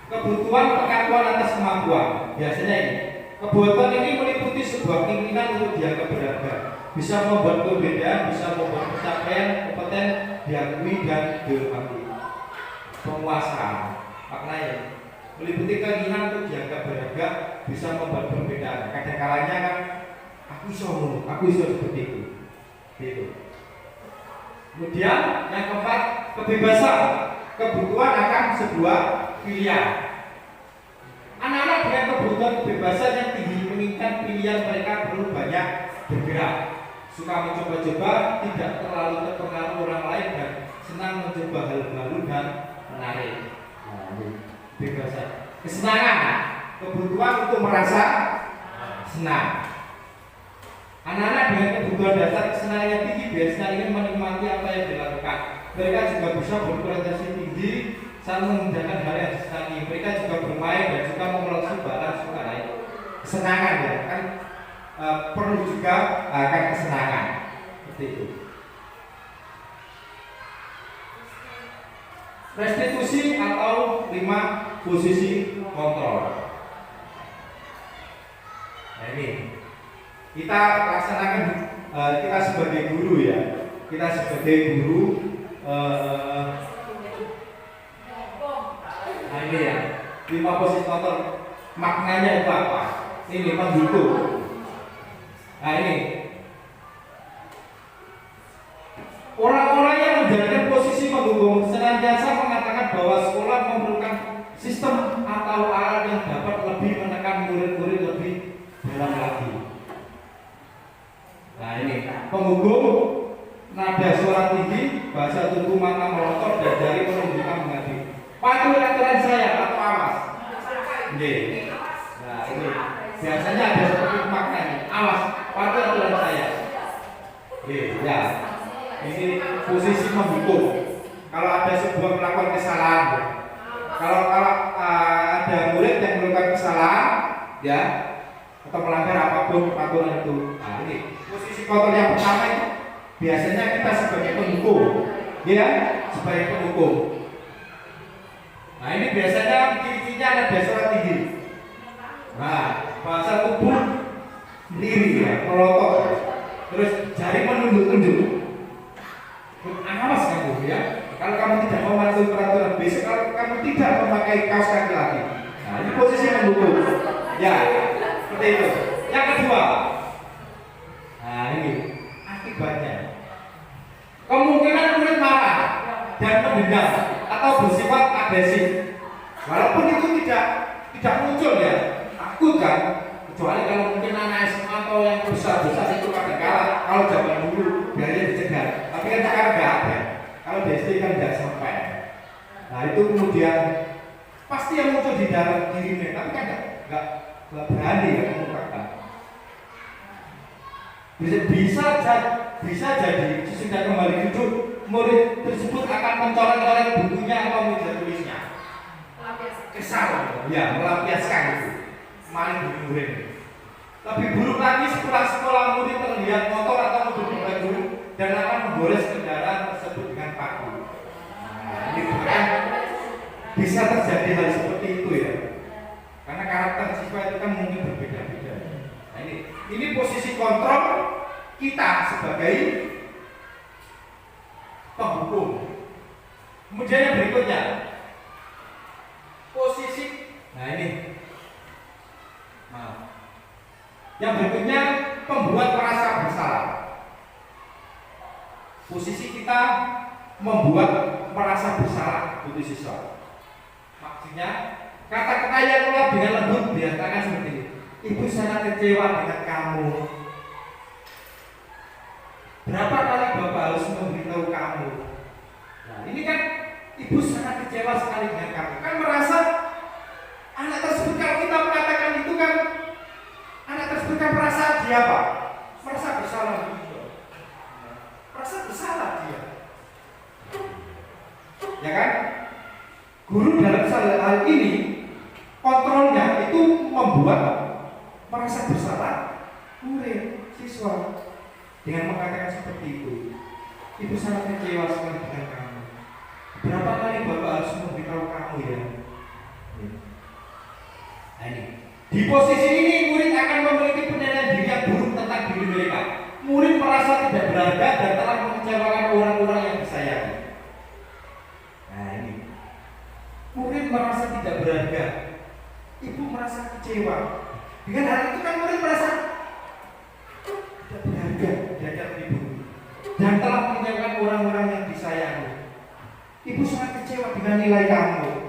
kebutuhan pengakuan atas kemampuan. Biasanya ini kebutuhan ini meliputi sebuah keinginan untuk dianggap berharga, bisa membuat perbedaan, bisa membuat pencapaian kompeten diakui dan dihormati. Penguasaan maknanya meliputi keinginan untuk dianggap berharga, bisa membuat perbedaan. Kadang-kalanya kan aku iso seperti itu. Gitu. Kemudian yang keempat, kebebasan, kebutuhan akan sebuah pilihan. Anak-anak dengan kebutuhan kebebasan yang tinggi menginginkan pilihan, mereka perlu banyak bergerak, suka mencoba-coba, tidak terlalu terpengaruh orang lain, dan senang mencoba hal baru dan menarik. Kebebasan, kesenangan, kebutuhan untuk merasa senang. Anak-anak dengan kebutuhan dasar kesenangan yang tinggi biasanya ingin menikmati apa yang dilakukan. Mereka juga bisa berorientasi tinggi, saling mengerjakan hal yang disenangi. Mereka juga bermain dan juga mengoleksi barang suka lain. Kesenangan ya kan, perlu juga akan kesenangan seperti itu. Restitusi atau 5 posisi kontrol. Nah, ini kita laksanakan, kita sebagai guru ya, kita sebagai guru, nah ini ya 5 posisi kontrol. Maknanya itu apa? Ini pendukung. Nah ini orang-orang yang menjalankan posisi pendukung senantiasa mengatakan bahwa sekolah memerlukan sistem atau alat yang dapat lebih menekan murid-murid lebih dalam lagi. Nah ini penghukum, nada suara tinggi, bahasa tubuh mata melotot, dan jari menunjukkan menghadiri. Patuhi aturan saya atau awas. Oke. Nah ini biasanya ada seperti maknanya, awas, patuhi aturan saya. Oke, ya. Ini posisi menghukum. Kalau ada sebuah melakukan kesalahan, kalau ada murid yang melakukan kesalahan, ya, atau melanggar apapun aturan itu, nah ini posisi kontrol yang pertama itu biasanya kita sebagai penghukum, ya, sebagai penghukum. Nah ini biasanya ciri-cirinya ada suara tinggi, nah bahasa tubuh liri ya, melotot, terus jari menunduk-nunduk. Awas kamu ya, kalau kamu tidak mematuhi peraturan besok, kalau kamu tidak memakai kaos kaki lagi. Nah ini posisi mendukung. Ya, seperti itu. Yang kedua, nah ini akibatnya. Kemungkinan murid marah dan mendendam atau bersifat agresif. Walaupun itu tidak muncul ya, takut kan. Kecuali kalau mungkin anak SMA atau yang besar-besar itu kadang-kala kalau zaman dulu biasanya dicegah. Tapi kan sekarang nggak ada. Kalau di SD kan nggak sampai. Nah itu kemudian pasti yang muncul di dalam dirinya, tapi kan nggak berani ya mengungkapkan. Bisa jadi sesudah kembali duduk murid tersebut akan mencoret-coret bukunya atau meja tulisnya. Kesal, ya melampiaskan itu. Maling bagi murid. Lebih buruk lagi setelah sekolah murid terlihat motor atau mobil guru dan akan menggores kendaraan tersebut dengan paku. Nah, ini bukan bisa terjadi hal seperti itu ya. Karena karakter siswa itu kan mungkin berbeda-beda. Nah, ini posisi kontrol kita sebagai penghukum. Kemudian yang berikutnya posisi, nah ini. Yang berikutnya pembuat merasa bersalah. Posisi kita membuat merasa bersalah untuk siswa. Maksudnya kata-kata yang keluar dengan lembut dinyatakan seperti ini. Ibu sangat kecewa dengan kamu. Berapa kali Bapak harus memberitahu kamu? Nah, ini kan ibu sangat kecewa sekali dengan kamu. Kan merasa anak tersebut, kalau kita mengatakan itu kan anak tersebut kan merasa dia apa? Merasa bersalah juga. Merasa bersalah dia. Ya kan? Guru dalam hal ini kontrolnya itu membuat merasa bersalah murid, siswa dengan mengatakan seperti itu. Ibu sangat kecewa sekali dengan kamu. Berapa kali Bapak harus memberitahu kamu ya? Nah ini. Di posisi ini murid akan memiliki penilaian diri yang buruk tentang diri mereka. Murid merasa tidak berharga dan telah mengecewakan orang-orang yang disayangi. Nah ini. Murid merasa tidak berharga. Ibu merasa kecewa. Dengan hal itu kan murid merasa tidak berharga di hadapan ibu dan telah mengecewakan orang-orang yang disayangi. Ibu sangat kecewa dengan nilai kamu.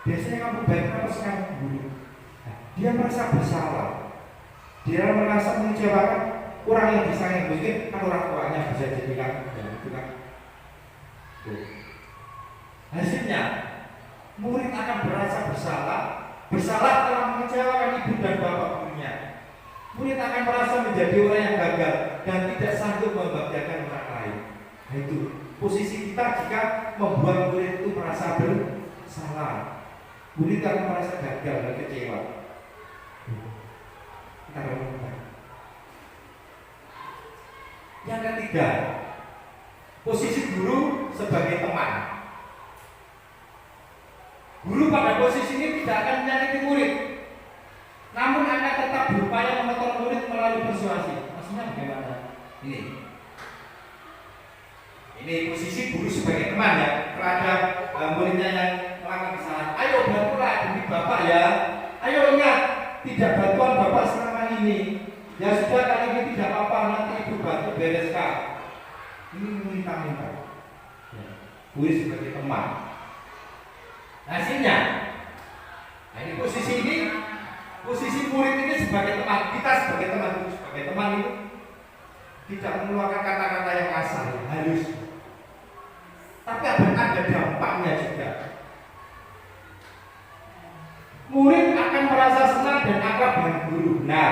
Biasanya kamu baik, kenapa sekarang buruk? Nah, dia merasa bersalah. Dia merasa mengecewakan orang yang disayang. Mungkin kan orang tuanya bisa jadi kan, itu kan. Hasilnya, murid akan merasa bersalah telah mengecewakan ibu dan bapak gurunya. Murid akan merasa menjadi orang yang gagal dan tidak sanggup membahagiakan orang lain. Nah itu posisi kita jika membuat murid itu merasa bersalah. Murid akan merasa gagal dan kecewa. Kita renungkan. Yang ketiga, posisi guru sebagai teman. Guru pada posisi ini tidak akan menyakiti murid, namun akan tetap berupaya mengontrol murid melalui persuasi. Maksudnya bagaimana? Ini posisi guru sebagai teman ya terhadap muridnya yang melakukan kesalahan. Ayo bantulah demi bapak ya. Ayo ingat, tidak bantuan bapak selama ini. Ya sudah, kali ini tidak apa-apa, nanti ibu bantu bereskan. Ini minta-minta. Guru sebagai teman. Hasilnya, nah ini posisi murid ini sebagai teman. Kita sebagai teman itu tidak mengeluarkan kata-kata yang kasar, halus. Tapi ada dampaknya juga. Murid akan merasa senang dan akrab dengan guru. Nah,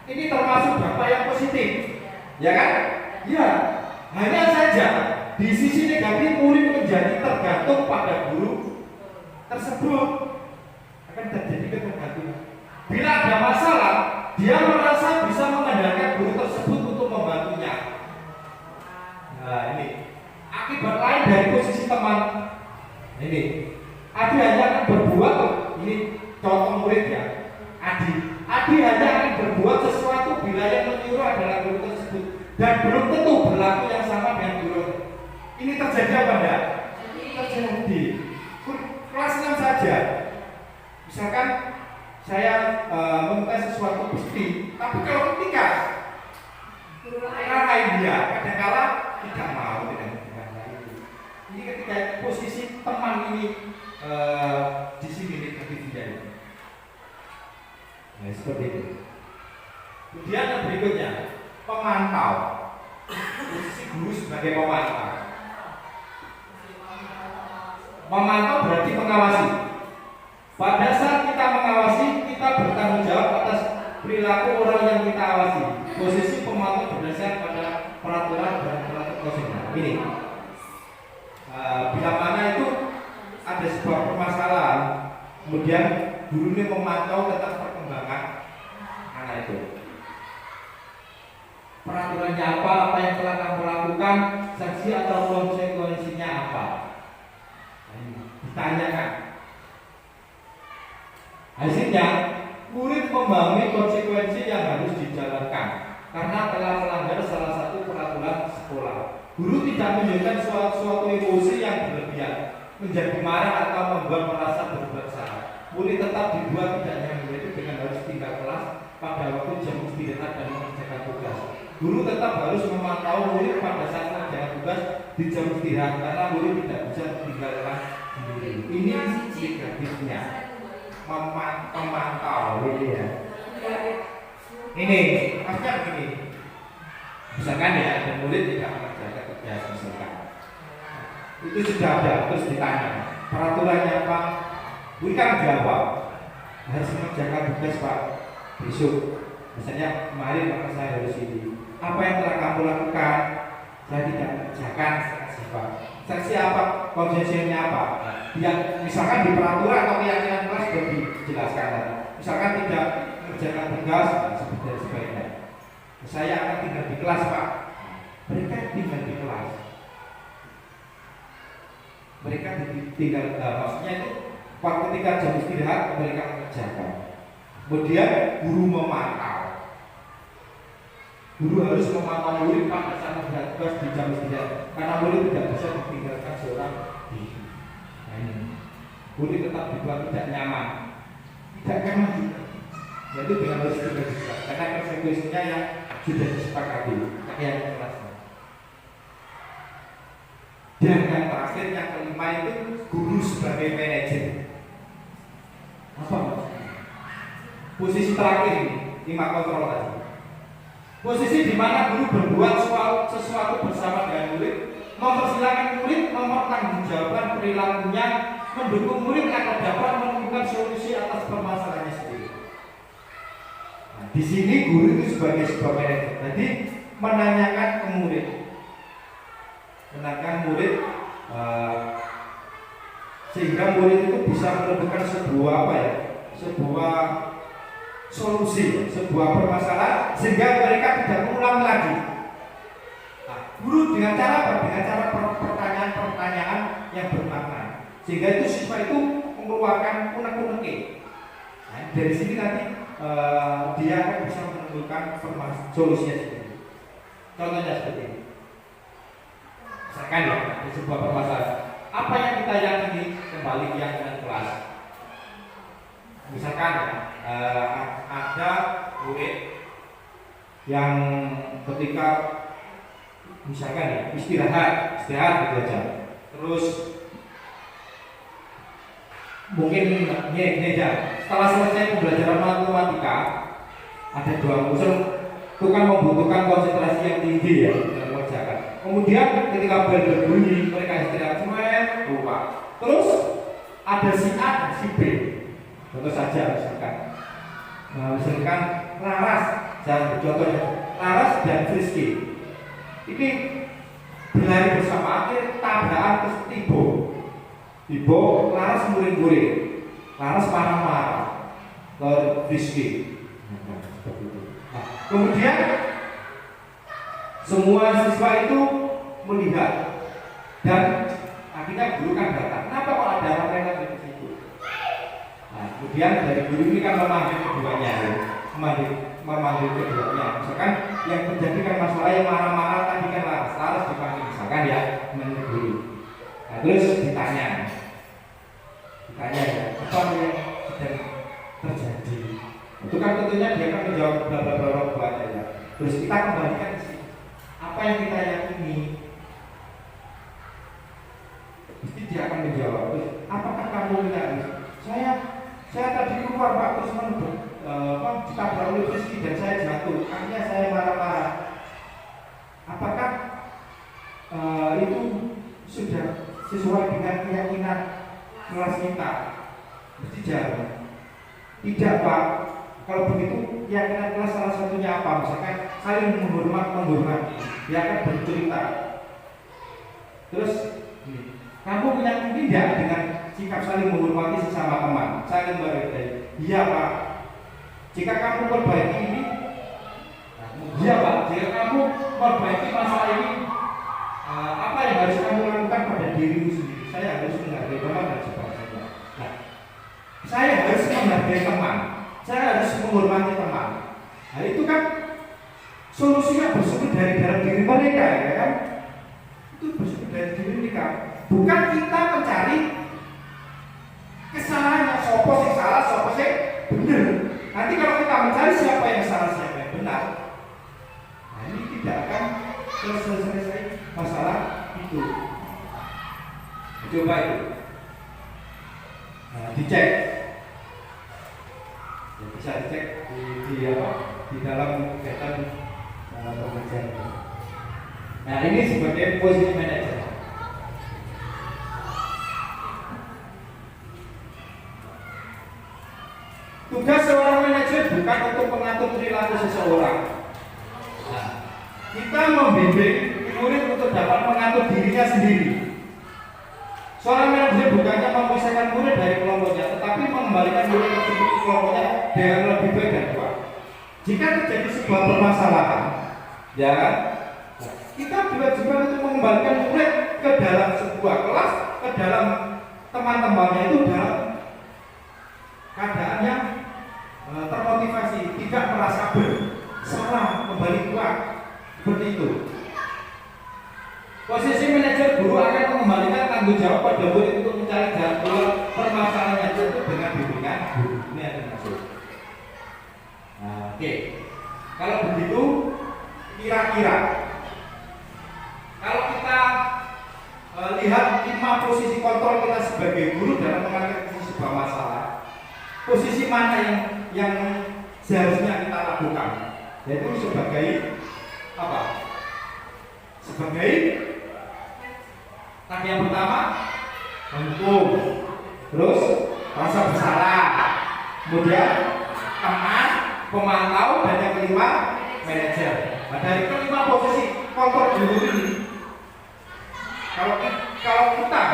ini termasuk dampak yang positif, ya kan? Ya, hanya saja di sisi negatif murid menjadi tergantung pada guru tersebut, akan terjadi ketergantungan. Bila ada masalah, dia merasa bisa mengandalkan guru tersebut untuk membantunya. Nah, ini akibat lain dari posisi teman. Ini Adi hanya akan berbuat, ini contoh murid ya. Adi berlaku yang sama dengan guru. Ini terjadi apa enggak? Terjadi. Kelas 6 saja. Misalkan saya meminta sesuatu pasti, tapi kalau ketika marahin dia, kadang-kala tidak mau dengan itu. Ini ketika posisi teman ini di sini negatif dia ini. Nah, seperti itu. Kemudian yang berikutnya, pemantau. Posisi guru sebagai pemantau. Memantau berarti mengawasi. Pada saat kita mengawasi, kita bertanggung jawab atas perilaku orang yang kita awasi. Posisi pemantau berdasarkan pada peraturan dan peraturan konstitusi. Ini, bila mana itu ada sebuah permasalahan, kemudian guru ini memantau tentang perkembangan anak itu. Peraturannya apa yang telah kamu lakukan, sanksi atau konsekuensinya apa? Ditanyakan. Hasilnya, murid memahami konsekuensi yang harus dijalankan karena telah melanggar salah satu peraturan sekolah. Guru tidak menunjukkan suatu emosi yang berlebihan, menjadi marah atau membuat merasa berbuat salah. Murid tetap dibuat tidak nyaman, yaitu dengan harus tinggal kelas pada waktu jam istirahat dan mengerjakan tugas. Guru tetap harus memantau murid pada saat mengerjakan tugas di jam istirahat karena murid tidak bisa meninggalkan sendiri. Ini negatifnya. Memantau ini ya. Ini maksudnya begini. Misalkan ya, ada murid tidak mengerjakan tugas misalkan. Itu sudah ada, terus ditanya peraturannya apa? Bukan jawab. Harus mengerjakan tugas Pak besok. Misalnya kemarin maka saya harus ini. Apa yang telah kamu lakukan? Saya tidak mengerjakan. Sanksi apa? Konsekuensinya apa? Yang misalkan di peraturan atau keyakinan kelas sudah dijelaskan. Misalkan tidak mengerjakan tugas, seperti dan sebagainya. Saya akan tinggal di kelas Pak. Mereka tinggal di kelas. Mereka tinggal, maksudnya itu waktu ketika jam istirahat mereka mengerjakan. Kemudian guru memantau. Guru harus memantau murid pada saat mengerjakan tugas di jam istirahat, karena murid tidak bisa ditinggalkan seorang diri. Murid tetap dibuat tidak nyaman, tidak nyaman juga. Jadi dengan harus tinggal di kelas, karena konsekuensinya yang sudah disepakati yang kelasnya. Dan yang terakhir, yang kelima itu guru sebagai manajer. Apa maksudnya? Posisi terakhir ini, 5 kontrol tadi. Posisi di mana guru berbuat sesuatu bersama dengan murid, mempersilahkan murid mempertanggungjawabkan perilakunya, mendukung murid agar dapat menemukan solusi atas permasalahannya sendiri. Nah, di sini guru itu sebagai sebuah manajer. Jadi menanyakan ke murid, sehingga murid itu bisa menemukan sebuah apa ya, sebuah solusi, sebuah permasalahan, sehingga mereka tidak mengulang lagi. Nah, guru dengan cara pertanyaan-pertanyaan yang bermakna, sehingga itu siswa itu mengeluarkan unek-unek. Nah, dari sini nanti dia akan bisa menemukan solusinya sendiri. Contohnya seperti ini. Misalkan ya, di sebuah permasalahan, apa yang kita yakini kembali keyakinan kelas. Misalkan ada murid yang ketika misalkan ya istirahat gitu aja, terus mungkin ini aja, setelah selesai pembelajaran matematika ada 2 unsur itu kan membutuhkan konsentrasi yang tinggi ya dalam mengerjakan. Kemudian ketika bel berbunyi mereka istirahat semua lupa. Terus ada si A dan si B. Contoh saja misalkan Laras, contohnya Laras dan Rizky ini berlari bersama, akhir tabrakan terus tiba Laras murid-murid, Laras marah-marah ke Rizky. Nah, kemudian semua siswa itu melihat dan akhirnya guru kan datang. Kenapa kok ada orang yang di situ? Nah, kemudian dari guru ini kan memanggil keduanya, memanggil keduanya. Misalkan yang terjadi kan masalah yang marah-marah tadi kan laras dipanggil misalkan ya menegur. Nah, terus ditanya ya apa yang sedang terjadi. Itu kan tentunya dia akan menjawab bla bla bla bla ya. Terus kita kembalikan ke sini. Apa yang kita yakini? Mesti dia akan menjawab. Terus apakah kamu mengerti? Saya tadi keluar Pak terus ditabrak oleh Rizky dan saya jatuh. Akhirnya saya marah-marah. Apakah itu sudah sesuai dengan keyakinan kelas kita? Mesti jawab. Tidak Pak. Kalau begitu keyakinan kelas salah satunya apa? Misalkan saling menghormati. Dia akan bercerita. Terus kamu meyakini tidak dengan sikap saling menghormati sesama teman, saling menghargai? Iya Pak. Jika kamu perbaiki ini, iya Pak. Jika kamu perbaiki masalah ini, apa yang harus kamu lakukan pada dirimu sendiri? Saya harus menghargai teman dan sebagainya. Nah, saya harus menghargai teman, saya harus menghormati teman. Nah itu kan solusinya bersumber dari dalam diri mereka, ya kan? Itu bersumber dari diri mereka. Bukan kita mencari kesalahannya, sopo sing salah, sopo sing benar. Nanti kalau kita mencari siapa yang salah, siapa yang benar, nah ini tidak akan selesai masalah itu. Coba itu, nah, dicek, ya, bisa dicek di dalam kegiatan pengajian. Nah ini sebagai posisi manajer. Tugas seorang manajer bukan untuk mengatur perilaku seseorang. Nah, kita membimbing murid untuk dapat mengatur dirinya sendiri. Seorang manajer bukannya memisahkan murid dari kelompoknya, tetapi mengembalikan murid tersebut ke kelompoknya dengan lebih baik dan kuat. Jika terjadi sebuah permasalahan, ya, kita diwajibkan untuk mengembalikan murid ke dalam sebuah kelas, ke dalam teman-temannya itu dalam keadaan yang termotivasi, tidak merasa bersalah, kembali kuat, seperti itu. Posisi manajer guru akan mengembalikan tanggung jawab pada murid untuk mencari jalan keluar permasalahannya itu dengan bimbingan guru. Ini yang dimaksud. Nah, oke. Kalau begitu, kira-kira kalau kita lihat 5 posisi kontrol kita sebagai guru dalam mengatasi sebuah masalah, posisi mana yang seharusnya kita lakukan? Yaitu sebagai apa? Sebagai tadi yang pertama menghukum, terus rasa bersalah, kemudian teman, pemantau, dan yang kelima manajer. Nah, dari kelima posisi kontrol guru ini, kalau kita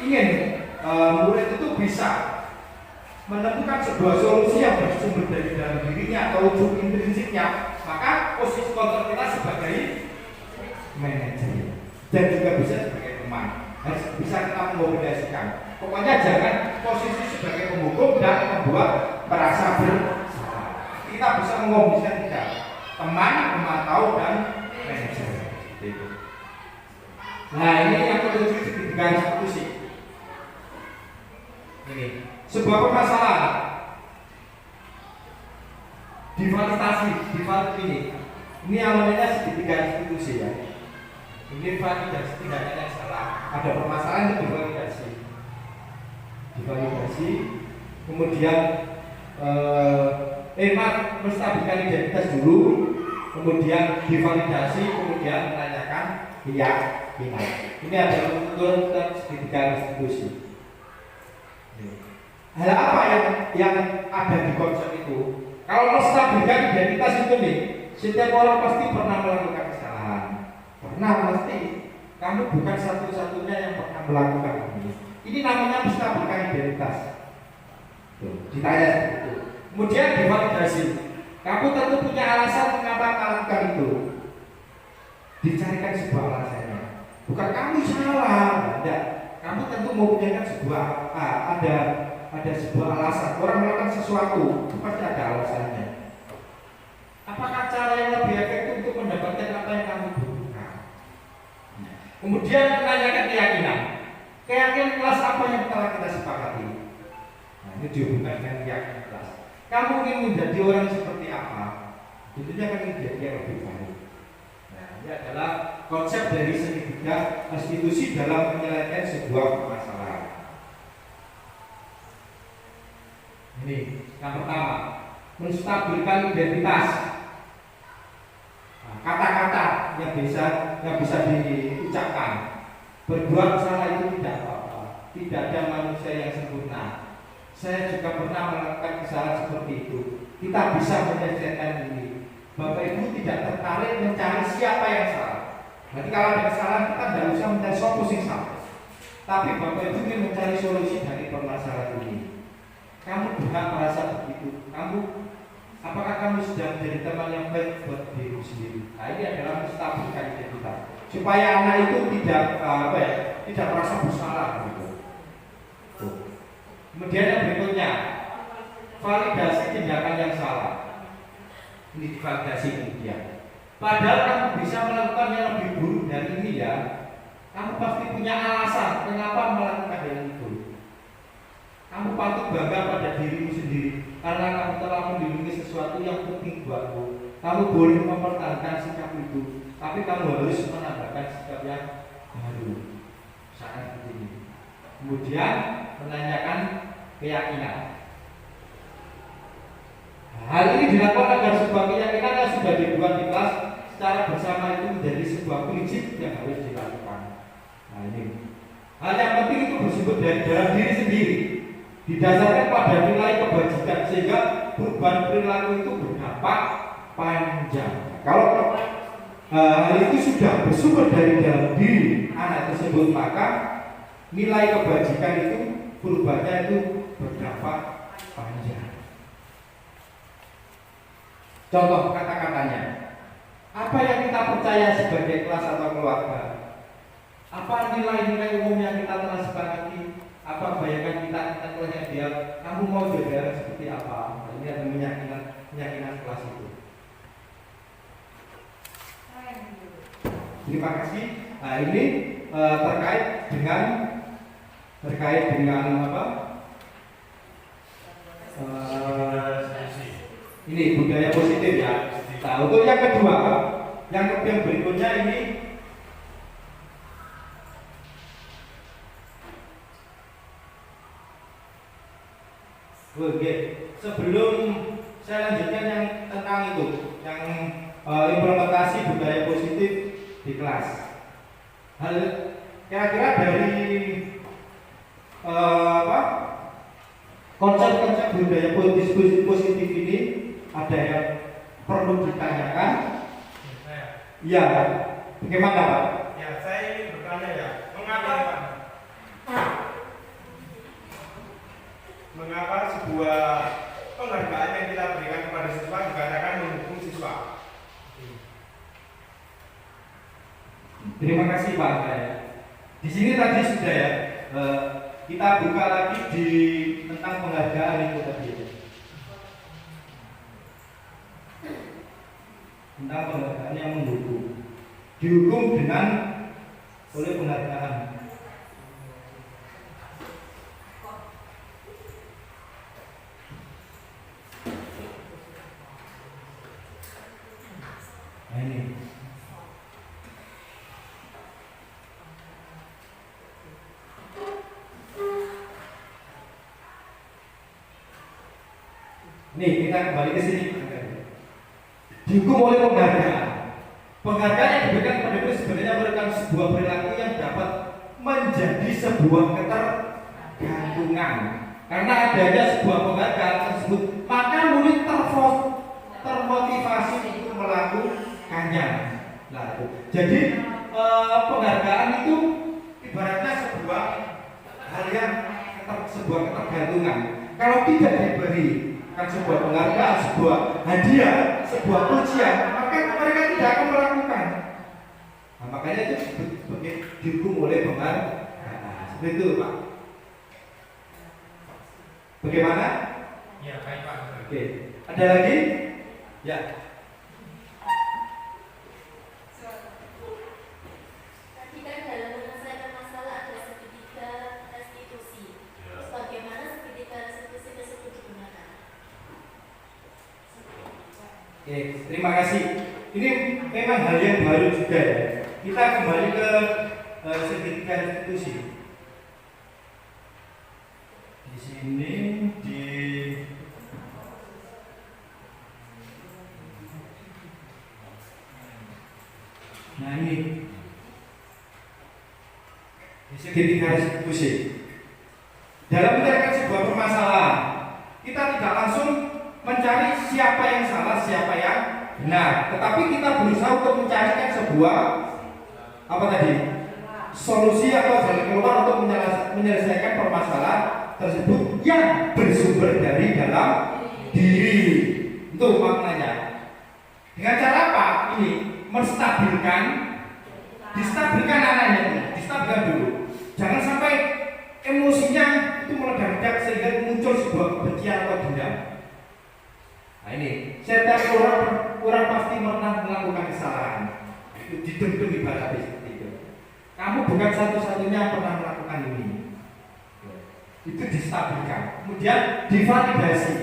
ingin murid itu bisa menemukan sebuah solusi yang bersumber dari dalam dirinya atau wujud intrinsiknya, maka posisi kontrol kita sebagai manajer dan juga bisa sebagai teman. Harus bisa kita mengoperasikan. Pokoknya jangan posisi sebagai penghukum dan membuat merasa bersalah. Kita bisa mengombinasikan tiga: teman, pemantau, dan manajer. Nah ini yang ketujuh di garis institusi. Ini sebuah permasalahan divalidasi ini namanya segitiga institusi ya. Ini validasi, tidak ada yang salah. Ada permasalahan itu divalidasi, kemudian menstabilkan identitas dulu, kemudian divalidasi, kemudian menanyakan keyakinan. Ini adalah tuntutan segitiga institusi. Hal apa yang ada di konsep itu? Kalau menstabilkan identitas itu nih, setiap orang pasti pernah melakukan kesalahan. Pernah pasti. Kamu bukan satu-satunya yang pernah melakukan ini. Ini namanya menstabilkan identitas. Ditanya seperti itu. Kemudian divalidasi. Kamu tentu punya alasan mengapa melakukan itu. Dicarikan sebuah alasannya. Bukan kamu salah, tidak. Kamu tentu mempunyai sebuah ada sebuah alasan. Orang melakukan sesuatu, pasti ada alasan. Kemudian menanyakan keyakinan. Keyakinan kelas apa yang telah kita sepakati? Nah, ini dihubungkan dengan keyakinan kelas. Kamu ingin menjadi orang seperti apa? Tentunya kan menjadi yang lebih baik. Nah, ini adalah konsep dari segitiga institusi dalam menyelesaikan sebuah permasalahan. Ini yang pertama, menstabilkan identitas. Kata-kata yang bisa diucapkan. Berbuat salah itu tidak apa-apa. Tidak ada manusia yang sempurna. Saya juga pernah melakukan kesalahan seperti itu. Kita bisa menyelesaikan ini. Bapak Ibu tidak tertarik mencari siapa yang salah. Nanti kalau ada kesalahan kita tidak usah mencari solusi yang salah. Tapi Bapak Ibu ingin mencari solusi dari permasalahan ini. Kamu berhak merasa begitu. Apakah kamu sudah menjadi teman yang baik buat dirimu sendiri? Nah, ini adalah menstabilkan identitas supaya anak itu tidak merasa bersalah gitu. Kemudian yang berikutnya, validasi tindakan yang salah. Ini divalidasi kemudian. Padahal kamu bisa melakukan yang lebih buruk dari ini ya. Kamu pasti punya alasan mengapa melakukan hal itu. Kamu patut bangga pada dirimu sendiri karena kamu telah melindungi sesuatu yang penting buatmu. Kamu boleh mempertahankan sikap itu, tapi kamu harus menambahkan sikap yang baru. Sangat penting. Kemudian menanyakan keyakinan. Hal ini dilakukan agar sebuah keyakinan yang sudah dibuat di kelas secara bersama itu menjadi sebuah prinsip yang harus dilakukan. Nah ini hal yang penting itu bersumber dari dalam diri sendiri, didasarkan pada nilai kebajikan sehingga perubahan perilaku itu berdampak panjang. Kalau hal itu sudah bersumber dari dalam diri anak tersebut, maka nilai kebajikan itu perubahannya itu berdampak panjang. Contoh kata-katanya, apa yang kita percaya sebagai kelas atau keluarga? Apa nilai-nilai umum yang kita telah sepakati? Apa bayangan kita tentang kelas yang ideal? Kamu mau jadi orang seperti apa? Ini ada keyakinan kelas itu. Terima kasih. Nah ini terkait dengan apa? Ini budaya positif ya. Nah untuk yang kedua, yang berikutnya ini oke. Sebelum saya lanjutkan yang tentang itu, yang implementasi budaya positif di kelas. Hal kira-kira dari konsep-konsep budaya positif ini ada yang perlu ditanyakan? Ya, bagaimana Pak? Ya, saya ingin bertanya ya, mengapa sebuah penghargaan yang kita berikan kepada siswa dikatakan mendukung siswa? Terima kasih Pak. Di sini tadi sudah ya, kita buka lagi tentang penghargaan itu tadi. Tentang penghargaan yang mendukung, dihukum oleh penghargaan. Nah ini. Nih kita kembali ke sini. Dihukum oleh penghargaan. Penghargaan yang diberikan kepada itu sebenarnya merupakan sebuah perilaku yang dapat menjadi sebuah ketergantungan. Karena adanya sebuah penghargaan tersebut, maka murid termotivasi untuk melakukannya. Nah, itu. Jadi penghargaan itu ibaratnya sebuah hal yang sebuah ketergantungan. Kalau tidak diberi sebuah penghargaan, sebuah hadiah, sebuah pujian, maka mereka tidak akan melakukan. Nah, makanya itu sebagai dihukum oleh penghargaan. Seperti itu Pak. Bagaimana? Ya, baik Pak. Oke. Ada lagi? Ya. Tadi kan Oke, terima kasih. Ini memang hal yang baru juga ya. Kita kembali ke segitiga restitusi. Di sini nah ini di segitiga restitusi. Dalam menyelesaikan sebuah permasalahan, kita tidak langsung mencari siapa yang salah, siapa yang benar, tetapi kita berusaha untuk mencarikan sebuah apa tadi? Solusi atau jalan keluar untuk menyelesaikan permasalahan tersebut yang bersumber dari dalam diri. Itu maknanya. Dengan cara apa? Ini distabilkan anaknya, distabilkan dulu. Jangan sampai emosinya itu meledak-ledak sehingga muncul sebuah kebencian atau dendam. Nah ini, setiap orang pasti pernah melakukan kesalahan. Itu didem-dem ibaratnya seperti itu. Kamu bukan satu-satunya yang pernah melakukan ini. Itu distabilkan. Kemudian divalidasi.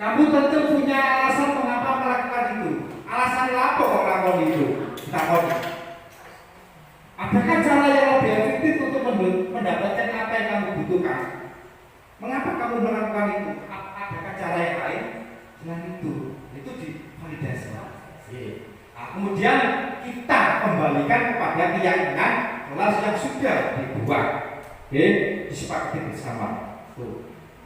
Kamu tentu punya alasan mengapa melakukan itu. Alasan apa kok melakukan itu? Ditakoni. Adakah cara yang lebih efektif untuk mendapatkan apa yang kamu butuhkan? Mengapa kamu melakukan itu? Adakah cara yang lain? Selain itu divalidasi. Nah, kemudian kita kembalikan kepada keyakinan kelas yang sudah dibuat, disepakati bersama.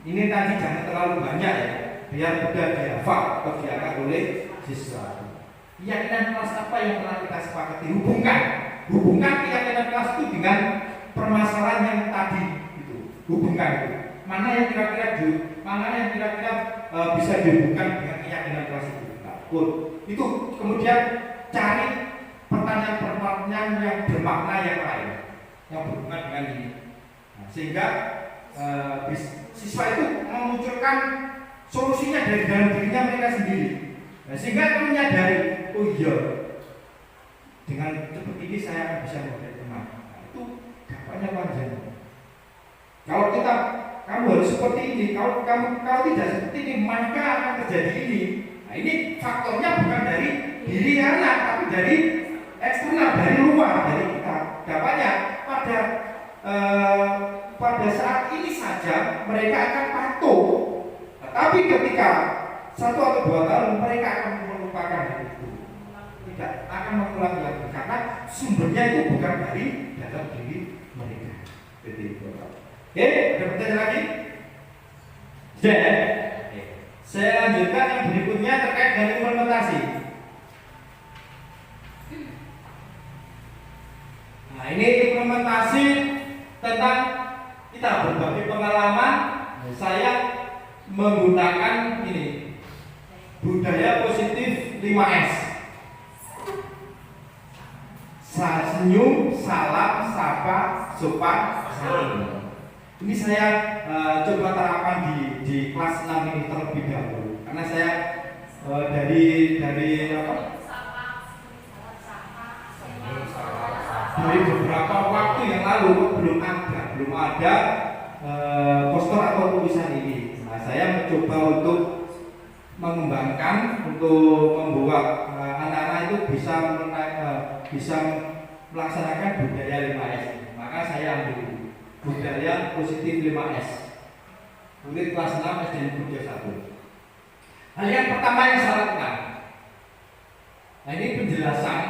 Ini tadi jangan terlalu banyak ya, biar mudah dihafal atau diangkat oleh siswa. Keyakinan kelas apa yang telah kita sepakati? Hubungkan keyakinan kelas itu dengan permasalahan yang tadi itu. Hubungkan itu. Mana yang kira-kira bisa dihubungkan dengan keyakinan kelas itu. Itu kemudian cari pertanyaan-pertanyaan yang bermakna yang lain yang berhubungan dengan ini. Nah, sehingga siswa itu memunculkan solusinya dari dalam dirinya mereka sendiri. Nah, sehingga akan menyadari, oh iya, dengan seperti ini saya akan bisa membuat teman. Nah, itu dampaknya panjang. Kalau kamu harus seperti ini, kalau tidak seperti ini, maka akan terjadi ini. Nah, ini faktornya bukan dari diri anak, tapi dari eksternal, dari luar, dari kita. Dampaknya pada saat ini saja mereka akan patuh. Tetapi ketika 1 atau 2 tahun mereka akan melupakan hal itu. Tidak akan mengulang lagi karena sumbernya itu bukan dari dalam diri mereka. Jadi itu. Oke, ada pertanyaan lagi? Saya lanjutkan yang berikutnya terkait dengan implementasi. Nah, ini implementasi tentang kita berbagi pengalaman. Saya menggunakan ini budaya positif 5S. Senyum, salam, sapa, sopan, saling. Ini saya coba terapkan di kelas 6 ini terlebih dahulu karena saya dari apa? Dari beberapa waktu yang lalu belum ada poster atau tulisan ini. Nah, saya mencoba untuk mengembangkan untuk membuat anak-anak itu bisa melaksanakan budaya 5S. Maka saya ambil budaya positif 5S. Murid kelas 6 SD Negeri 1. Hal yang pertama yang saya lakukan. Nah, ini penjelasan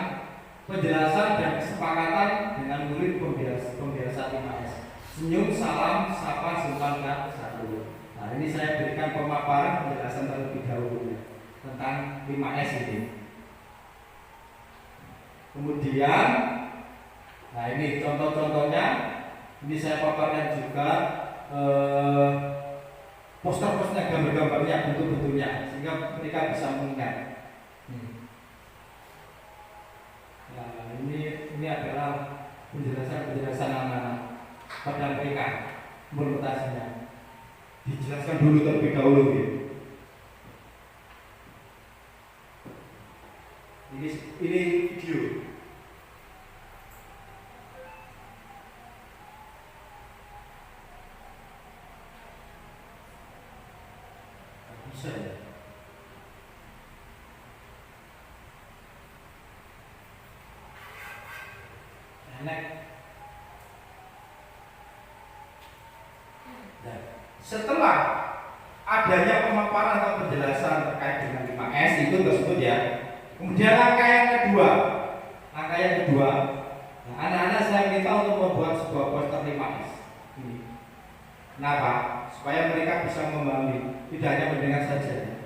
dan kesepakatan dengan murid pembiasa 5S. Senyum, salam, sapa, sopan, satu. Nah, ini saya berikan pemaparan penjelasan terlebih dahulu tentang 5S ini. Kemudian, nah ini contoh-contohnya. Ini saya paparkan juga poster-posternya, gambar-gambarnya, bentuk-bentuknya, sehingga mereka bisa mengingat. Nah, ini adalah penjelasan anak-anak pada mereka implementasinya. Dijelaskan dulu terlebih dahulu. Ini video. Bisa ya? Nah, setelah adanya pemaparan atau penjelasan terkait dengan 5S itu tersebut ya, kemudian langkah yang kedua, nah, anak-anak saya minta untuk membuat sebuah poster 5S. Ini. Kenapa? Supaya mereka bisa memahami, tidak hanya mendengar saja.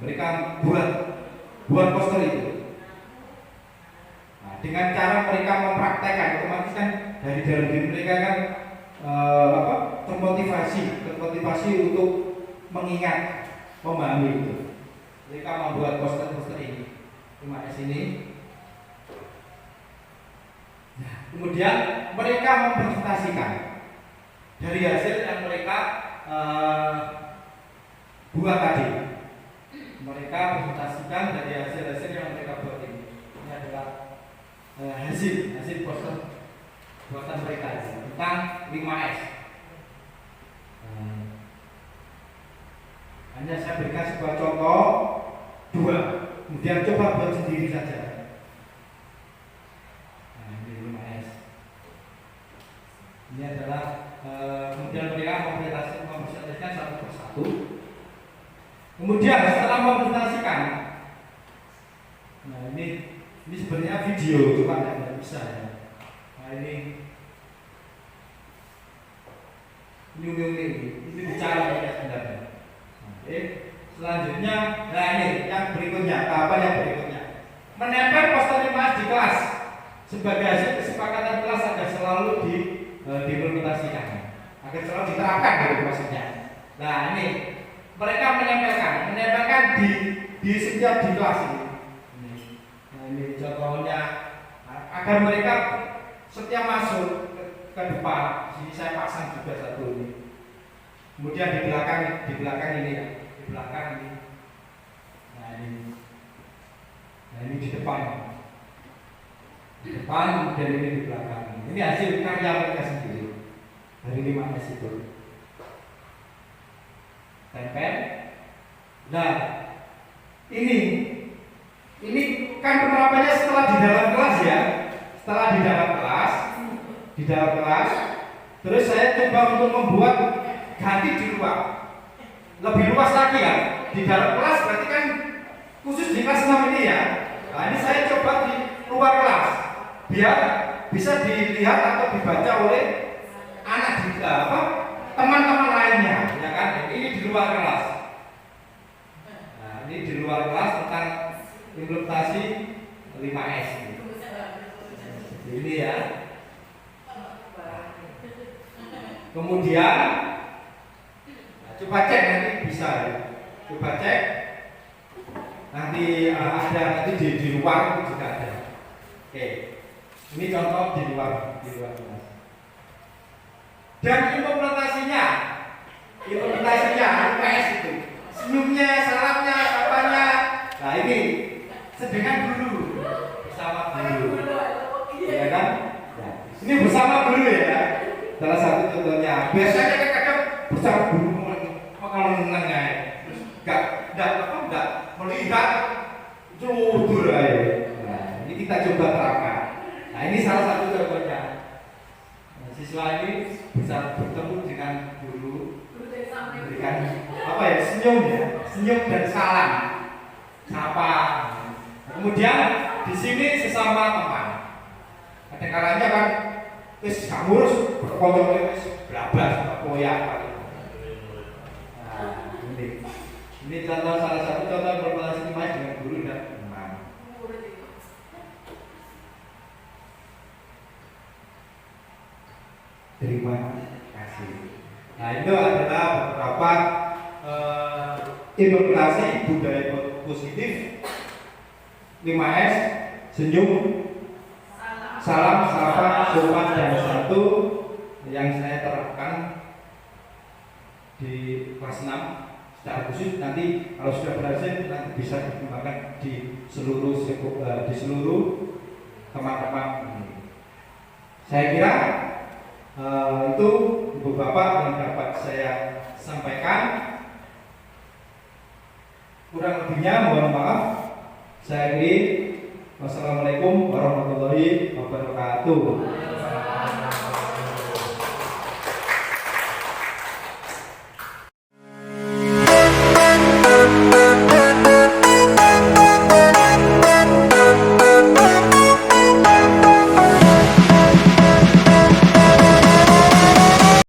Mereka buat poster itu. Nah, dengan cara mereka mempraktekkan, otomatis kan dari dalam diri mereka kan termotivasi untuk mengingat, memahami itu. Mereka membuat poster-poster ini, 5S ini. Nah, kemudian mereka mempresentasikan dari hasil yang mereka buat tadi. Mereka presentasikan dari hasil-hasil yang mereka buat ini. Ini adalah hasil poster buatan mereka tentang 5S. Hanya saya berikan sebuah contoh 2, kemudian coba buat sendiri saja. Nah, ini 5S. Ini adalah kemudian mereka mempresentasikan satu persatu. Kemudian setelah mempresentasikan, nah ini sebenarnya video, cuma tidak bisa ya. Nah ini bicara ya sebenarnya. Oke, selanjutnya, nah ini yang berikutnya, tahapan yang berikutnya, menempel poster 5S di kelas sebagai hasil kesepakatan kelas agar selalu diimplementasikan, agar selalu diterapkan gitu maksudnya. Nah ini mereka menempelkan di setiap di kelas ini. Nah ini contohnya, agar mereka setiap masuk ke depan. Sini saya pasang juga satu ini. Kemudian di belakang ini ya, di belakang ini. Nah ini di depan. Di depan, kemudian ini di belakang. Ini hasil karya mereka sendiri dari 5S itu. Tempel. Nah, ini kan penerapannya setelah di dalam kelas ya. Setelah di dalam kelas, terus saya coba untuk membuat ganti di luar, lebih luas lagi ya. Di dalam kelas berarti kan khusus di kelas 6 ini ya. Nah ini saya coba di luar kelas, biar bisa dilihat atau dibaca oleh anak teman-teman lainnya, ya kan? Ini di luar kelas. Nah ini di luar kelas tentang implementasi 5S. Ini ya. Kemudian coba cek nanti bisa ya. Coba cek nanti ada nanti di luar itu juga ada. Oke. Ini contoh di luar kelas. Dan implementasinya PS itu. Senyumnya, salamnya, apanya. Nah ini sedangkan dulu bersama guru. Ya kan? Nah, ini bersama guru ya. Salah satu contohnya. Biasanya kan kadang bersama guru kalau menang ya. Enggak melihat jujur aja. Nah, ini kita coba terapkan. Nah, ini salah satu contohnya. Nah, siswa ini bisa bertemu dengan guru, memberikan senyum dan salam, sapa. Kemudian di sini sesama teman. Ada kalanya kan wis gak ngurus koncone wis blablas koyak. Nah, ini contoh salah satu contoh implementasi dengan guru dan teman. Terima kasih. Nah itu adalah beberapa implementasi budaya positif 5S, senyum, salam, sapa, sopan, dan satu yang saya terapkan di kelas 6 secara khusus. Nanti kalau sudah berhasil nanti bisa dikembangkan di seluruh teman-teman. Saya kira itu Ibu Bapak yang dapat saya sampaikan. Kurang lebihnya mohon maaf. Saya ini Wassalamualaikum warahmatullahi wabarakatuh.